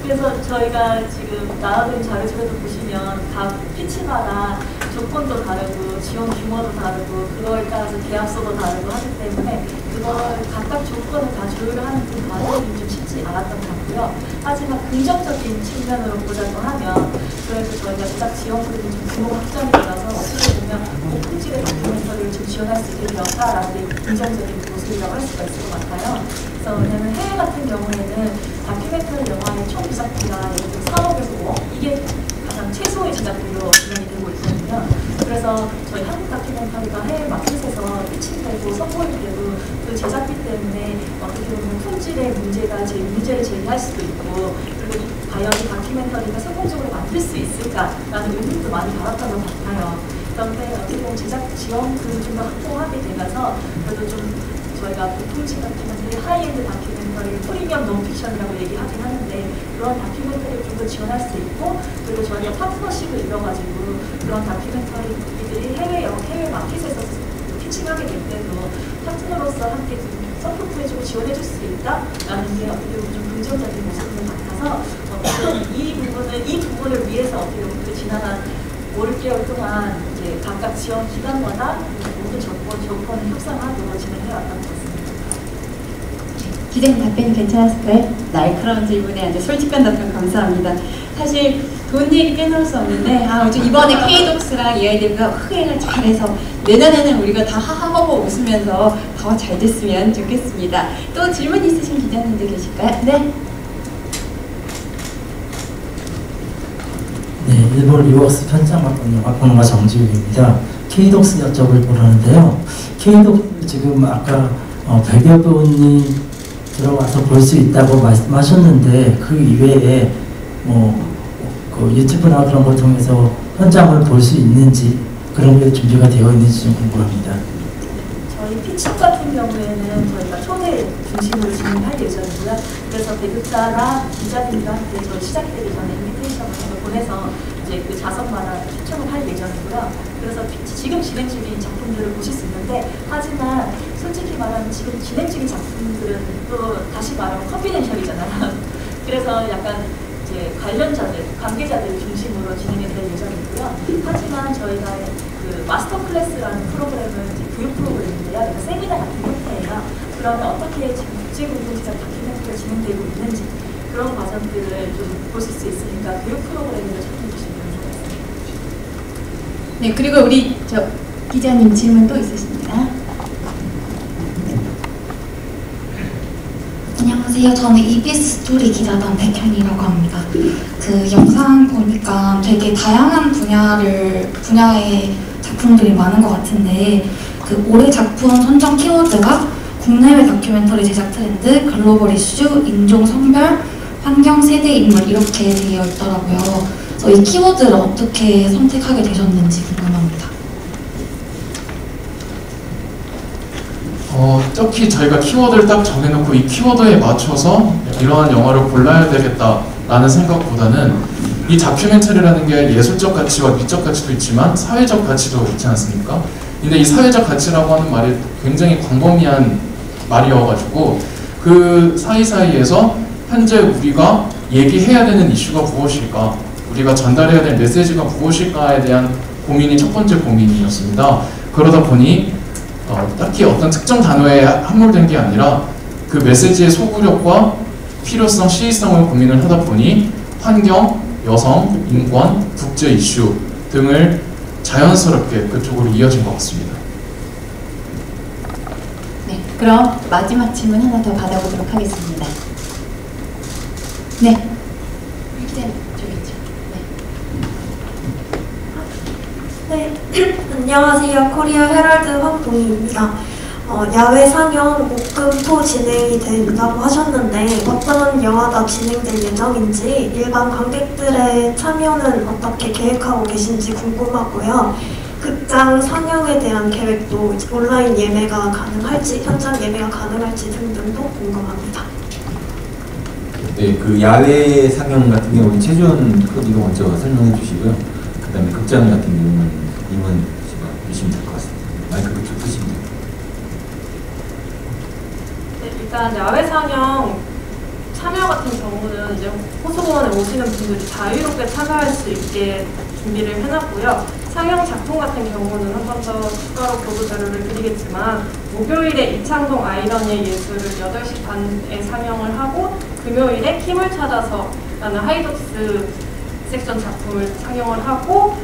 그래서 저희가 지금 나와드린 자료 중에도 보시면 각 피치마다 조건도 다르고 지원 규모도 다르고 그거에 따라서 계약서도 다르고 하기 때문에 그걸 각각 조건을 다 조율하는 그 과정이 좀 쉽지 않았던 것 같고요. 하지만 긍정적인 측면으로 보자고 하면 그래도 저희가 제작 지원금이 좀 규모 확장이 되어서 어떻게 보면 고품질의 다큐멘터리를 좀 지원할 수 있게 되었다라는 게 긍정적인 모습이라고 할 수가 있을 것 같아요. 그래서 왜냐하면 해외 같은 경우에는 다큐멘터리 영화의 총 제작비가 예를 들어 3억에서 5억 이게 가장 최소의 제작비로 진행이 되고 있거든요. 그래서 저희 한국 다큐멘터리가 해외 마켓에서 피칭되고 선보일 때도 그 제작비 때문에 어떻게 보면 품질의 문제를 제기할 수도 있고 그리고 과연 이 다큐멘터리가 성공적으로 만들 수 있을까라는 의문도 많이 받았던 것 같아요. 그런데 어떻게 보면 제작 지원금을 좀 더 확보하게 되면서 그래도 좀 저희가 고품질 다큐멘터리, 하이엔드 다큐멘터리, 프리미엄 논픽션이라고 얘기하긴 하는데 그런 다큐멘터리를 좀 더 지원할 수 있고 그리고 저희가 파트너십을 이뤄가지고 그런 다큐멘터리들이 해외 마켓에서 피칭하게 될 때도 팬으로서 함께 좀 서포트해주고 지원해줄 수 있다라는 게 어떻게 보면 좀 긍정적인 모습인 것 같아서 이 부분을 위해서 어떻게 보면 지난 한 5, 6개월 동안 이제 각각 지원 기관마다 모든 조건을 협상하고 진행해왔던 것 같습니다. 기자님 답변이 괜찮았을까요? 날카로운 질문에 아주 솔직한 답변 감사합니다. 사실 돈 얘기 빼놓을 수 없는데 이번에 K독스랑 이 아이들과 흥행을 잘해서 내년에는 우리가 다 하하호호 웃으면서 더 잘 됐으면 좋겠습니다. 또 질문 있으신 기자님들 계실까요? 네. 네, 일본 리워스 편집학번 영화평론가 정지욱입니다. K독스 여쭤볼 보라는데요. K독스 지금 아까 100여 분이 들어와서 볼 수 있다고 말씀하셨는데 그 이외에 그 유튜브나 그런 걸 통해서 현장을 볼 수 있는지 그런 게 준비가 되어 있는지 좀 궁금합니다. 저희 피칭 같은 경우에는 저희가 초대 중심으로 진행할 예정이고요. 그래서 배급사나 기자들과 함께 저희 시작되기 전에 인비테이션을 보내서 이제 그 자석마다 추첨을 할 예정이고요. 그래서 지금 진행 중인 작품들을 보실 수 있는데, 하지만 솔직히 말하면 지금 진행 중인 작품들은 또 다시 말하면 컨피덴셜이잖아요. 그래서 약간 이제 관련자들, 관계자들 중심으로 진행이 될 예정이고요. 하지만 저희가 그 마스터 클래스라는 프로그램은 이제 교육 프로그램인데요. 그러니까 세미나 같은 형태예요. 그러면 어떻게 지금 국제공동시장 다큐멘터리가 진행되고 있는지 그런 과정들을 좀 보실 수 있으니까 교육 프로그램으로 참여해 주시면 좋겠습니다. 네, 그리고 우리 기자님 질문 또 있으십니다. 안녕하세요. 저는 EBS 스토리 기자단 백현이라고 합니다. 그 영상 보니까 되게 다양한 분야의 작품들이 많은 것 같은데, 그 올해 작품 선정 키워드가 국내외 다큐멘터리 제작 트렌드, 글로벌 이슈, 인종, 성별, 환경, 세대 인물 이렇게 되어 있더라고요. 그래서 이 키워드를 어떻게 선택하게 되셨는지 궁금합니다. 특히 저희가 키워드를 딱 정해놓고 이 키워드에 맞춰서 이러한 영화를 골라야 되겠다라는 생각보다는 이 다큐멘터리라는 게 예술적 가치와 미적 가치도 있지만 사회적 가치도 있지 않습니까? 근데 이 사회적 가치라고 하는 말이 굉장히 광범위한 말이어가지고 그 사이사이에서 현재 우리가 얘기해야 되는 이슈가 무엇일까, 우리가 전달해야 될 메시지가 무엇일까에 대한 고민이 첫 번째 고민이었습니다. 그러다 보니 딱히 어떤 특정 단어에 함몰된 게 아니라 그 메시지의 소구력과 필요성, 시의성을 고민을 하다 보니 환경, 여성, 인권, 국제 이슈 등을 자연스럽게 그쪽으로 이어진 것 같습니다. 네, 그럼 마지막 질문 하나 더 받아보도록 하겠습니다. 네. 기자님, 저기 있죠. 네, 안녕하세요. 코리아 헤럴드 황동희입니다. 야외 상영 목금토 진행이 된다고 하셨는데 어떤 영화가 진행될 예정인지, 일반 관객들의 참여는 어떻게 계획하고 계신지 궁금하고요. 극장 상영에 대한 계획도 온라인 예매가 가능할지, 현장 예매가 가능할지 등등도 궁금합니다. 네, 그 야외 상영 같은 경우 우리 최주원 PD가 먼저 설명해 주시고요. 그 다음에 극장 같은 경우는 임원 씨가 해주시면 될 것 같습니다. 마이크 그쪽 드시면 됩니다. 네, 일단 야외 상영 참여 같은 경우는 이제 호수공원에 오시는 분들이 자유롭게 참여할 수 있게 준비를 해놨고요. 상영 작품 같은 경우는 한 번 더 추가로 보도 자료를 드리겠지만, 목요일에 이창동 아이러니의 예술을 8시 반에 상영을 하고, 금요일에 힘을 찾아서 라는 하이독스 섹션 작품을 상영을 하고,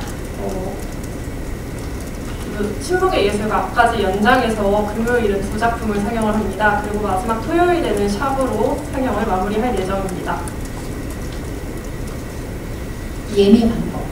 신북의 예술가까지 연장해서 금요일은 2작품을 상영을 합니다. 그리고 마지막 토요일에는 샵으로 상영을 마무리할 예정입니다. 예매 방법.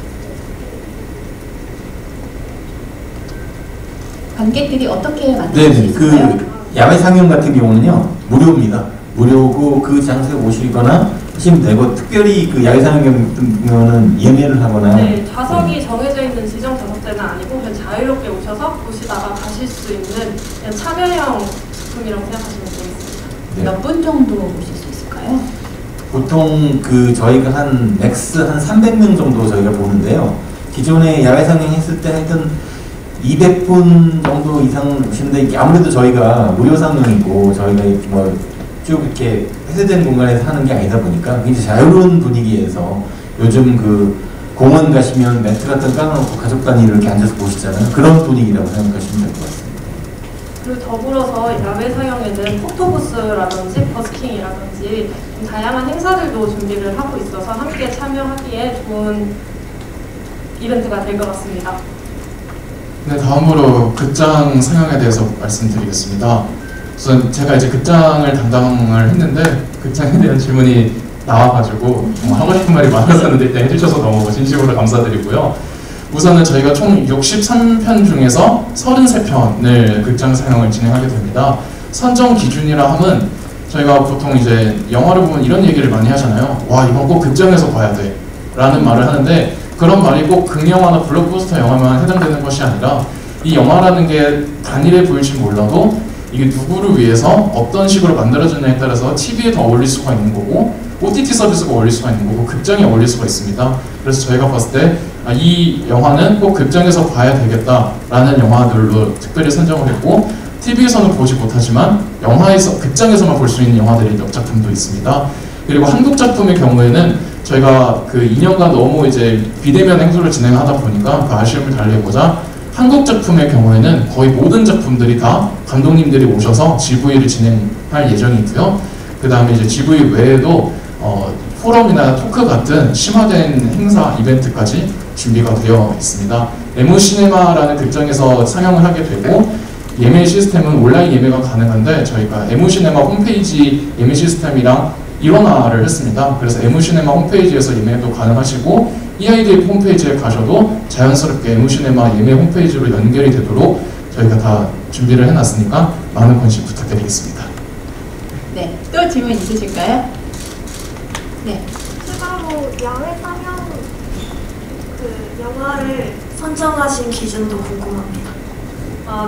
관객들이 어떻게 만들 수 있을까요? 그 야외 상영 같은 경우는요, 무료입니다. 무료고 그 장소에 오시거나 하시면 되고, 특별히 그 야외 상영 같은 경우는 예매를 하거나. 네, 좌석이 정해져 있는 지정 좌석대는 아니고 그냥 자유롭게 오셔서 보시다가 가실 수 있는 그냥 참여형 작품이라고 생각하시면 되겠습니다. 네. 몇 분 정도 오실 수 있을까요? 보통 그 저희가 한 맥스 한 300명 정도 저희가 보는데요. 기존에 야외 상영했을 때 하여튼 200분 정도 이상 오시는데 아무래도 저희가 무료 상영이고 저희가 뭐 쭉 이렇게 폐쇄된 공간에서 하는 게 아니다 보니까 굉장히 자유로운 분위기에서 요즘 그 공원 가시면 매트 같은 거 깔아놓고 가족 단위로 이렇게 앉아서 보시잖아요. 그런 분위기라고 생각하시면 될 것 같습니다. 그리고 더불어서 야외 상영에는 포토부스라든지 버스킹이라든지 좀 다양한 행사들도 준비를 하고 있어서 함께 참여하기에 좋은 이벤트가 될 것 같습니다. 네, 다음으로 극장 상영에 대해서 말씀드리겠습니다. 우선 제가 이제 극장을 담당을 했는데 극장에 대한 질문이 나와가지고 정말 하고 싶은 말이 많았었는데 일단 해주셔서 너무 진심으로 감사드리고요. 우선은 저희가 총 63편 중에서 33편을 극장 상영을 진행하게 됩니다. 선정 기준이라 함은 저희가 보통 이제 영화를 보면 이런 얘기를 많이 하잖아요. 와, 이건 꼭 극장에서 봐야 돼 라는 말을 하는데 그런 말이 꼭 극영화나 블록버스터 영화만 해당되는 것이 아니라 이 영화라는 게 단일해 보일지 몰라도 이게 누구를 위해서 어떤 식으로 만들어졌냐에 따라서 TV에 더 어울릴 수가 있는 거고 OTT 서비스가 어울릴 수가 있는 거고 극장에 어울릴 수가 있습니다. 그래서 저희가 봤을 때 이 영화는 꼭 극장에서 봐야 되겠다라는 영화들로 특별히 선정을 했고 TV에서는 보지 못하지만 영화에서 극장에서만 볼 수 있는 영화들이 몇 작품도 있습니다. 그리고 한국 작품의 경우에는 저희가 그 2년간 너무 이제 비대면 행사를 진행하다 보니까 그 아쉬움을 달래고자 한국 작품의 경우에는 거의 모든 작품들이 다 감독님들이 오셔서 GV를 진행할 예정이고요. 그 다음에 이제 GV 외에도 포럼이나 토크 같은 심화된 행사 이벤트까지 준비가 되어 있습니다. 에무시네마라는 극장에서 상영을 하게 되고 예매 시스템은 온라인 예매가 가능한데 저희가 에무시네마 홈페이지 예매 시스템이랑 일원화를 했습니다. 그래서 에무시네마 홈페이지에서 예매도 가능하시고 EIDF 홈페이지에 가셔도 자연스럽게 에무시네마 예매 홈페이지로 연결이 되도록 저희가 다 준비를 해놨으니까 많은 관심 부탁드리겠습니다. 네, 또 질문 있으실까요? 네. 추가로 야외 상영 그 영화를 선정하신 기준도 궁금합니다.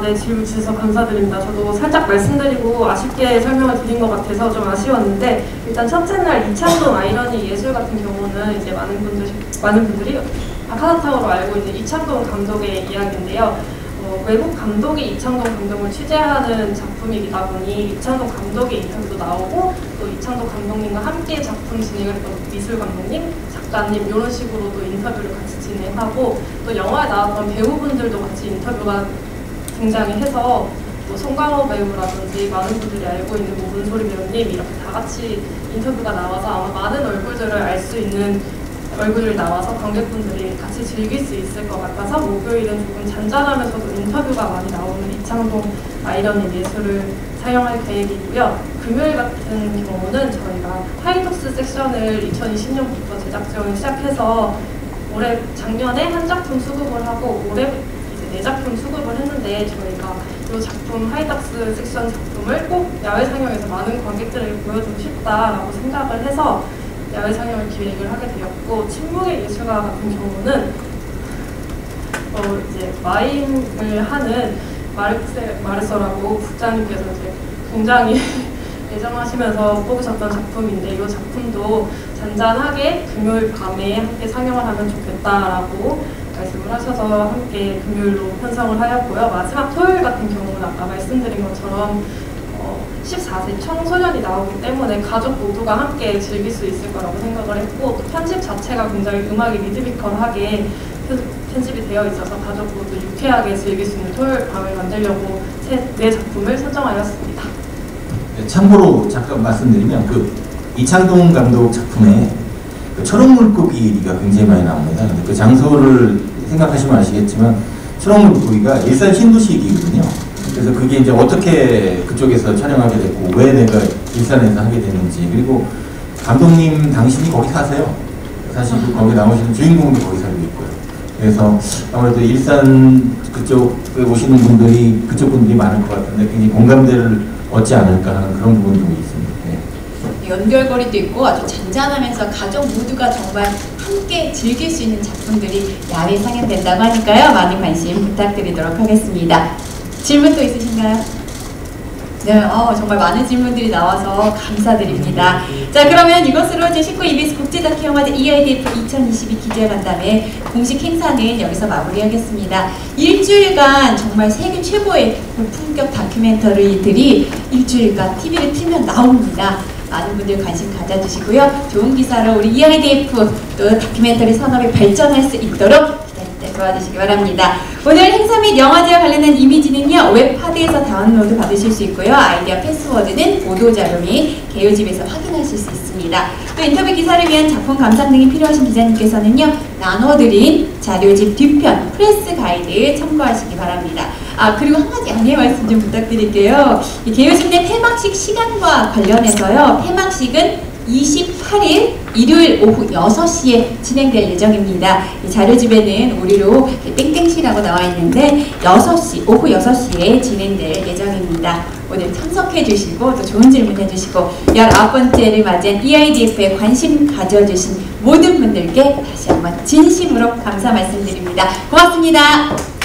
네, 질문 주셔서 감사드립니다. 저도 살짝 말씀드리고 아쉽게 설명을 드린 것 같아서 좀 아쉬웠는데 일단 첫째 날 이창동 아이러니 예술 같은 경우는 이제 많은 분들이 아카타타우로 알고 있는 이창동 감독의 이야기인데요. 외국 감독이 이창동 감독을 취재하는 작품이다 보니 이창동 감독의 인터뷰도 나오고 또 이창동 감독님과 함께 작품 진행했던 미술 감독님, 작가님 이런 식으로도 인터뷰를 같이 진행하고 또 영화에 나왔던 배우분들도 같이 인터뷰가 등장해서 뭐 송강호 배우라든지 많은 분들이 알고 있는 뭐 문소리 배우님 이렇게 다 같이 인터뷰가 나와서 아마 많은 얼굴들을 알 수 있는 얼굴들이 나와서 관객분들이 같이 즐길 수 있을 것 같아서 목요일은 조금 잔잔하면서도 인터뷰가 많이 나오는 이창동 아이러니 예술을 사용할 계획이고요. 금요일 같은 경우는 저희가 하이독스 섹션을 2020년부터 제작 지원을 시작해서 작년에 한 작품 수급을 하고 올해 이제 4작품 수급을 했는데 저희가 이 작품 하이닥스 섹션 작품을 꼭 야외 상영에서 많은 관객들에게 보여주고 싶다라고 생각을 해서 야외 상영을 기획을 하게 되었고 침묵의 예술가 같은 경우는 이제 마임을 하는 마르서라고 국장님께서 이제 굉장히 애정하시면서 뽑으셨던 작품인데 이 작품도 잔잔하게 금요일 밤에 함께 상영을 하면 좋겠다라고 말씀을 하셔서 함께 금요일로 편성을 하였고요. 마지막 토요일 같은 경우는 아까 말씀드린 것처럼 14세 청소년이 나오기 때문에 가족 모두가 함께 즐길 수 있을 거라고 생각을 했고 또 편집 자체가 굉장히 음악이 리드미컬하게 편집이 되어 있어서 가족 모두 유쾌하게 즐길 수 있는 토요일 밤을 만들려고 4작품을 선정하였습니다. 네, 참고로 잠깐 말씀드리면 그 이창동 감독 작품에 그 초록물고기가 굉장히 많이 나옵니다. 근데 그 장소를 생각하시면 아시겠지만 초록물고기가 일산 신도시이거든요. 그래서 그게 이제 어떻게 그쪽에서 촬영하게 됐고 왜 내가 일산에서 하게 됐는지 그리고 감독님 당신이 거기 사세요. 사실 거기 나오시는 주인공도 거기 살고 있고요. 그래서 아무래도 일산 그쪽에 오시는 분들이 그쪽 분들이 많을 것 같은데 굉장히 공감대를 얻지 않을까 하는 그런 부분도 있습니다. 네. 연결고리도 있고 아주 잔잔하면서 가족 모두가 정말 함께 즐길 수 있는 작품들이 야외 상영된다고 하니까요. 많은 관심 부탁드리도록 하겠습니다. 질문 또 있으신가요? 네, 정말 많은 질문들이 나와서 감사드립니다. 자, 그러면 이것으로 제19 EBS 국제다큐영화제 EIDF 2022 기자간담회 공식 행사는 여기서 마무리하겠습니다. 일주일간 정말 세계 최고의 고품격 다큐멘터리들이 일주일간 TV를 틀면 나옵니다. 많은 분들 관심 가져주시고요. 좋은 기사로 우리 EIDF 또 다큐멘터리 산업이 발전할 수 있도록 도와주시기 바랍니다. 오늘 행사 및 영화제와 관련된 이미지는요, 웹하드에서 다운로드 받으실 수 있고요. 아이디어 패스워드는 보도자료 및 개요집에서 확인하실 수 있습니다. 또 인터뷰 기사를 위한 작품 감상 등이 필요하신 기자님께서는요, 나눠드린 자료집 뒤편 프레스 가이드 참고하시기 바랍니다. 그리고 한 가지 안내 말씀 좀 부탁드릴게요. 이 개요집 내 폐막식 시간과 관련해서요, 폐막식은 28일 일요일 오후 6시에 진행될 예정입니다. 이 자료집에는 우리로 땡땡시라고 나와 있는데 오후 6시에 진행될 예정입니다. 오늘 참석해 주시고 또 좋은 질문 해주시고 19번째를 맞이한 EIDF에 관심 가져주신 모든 분들께 다시 한번 진심으로 감사 말씀드립니다. 고맙습니다.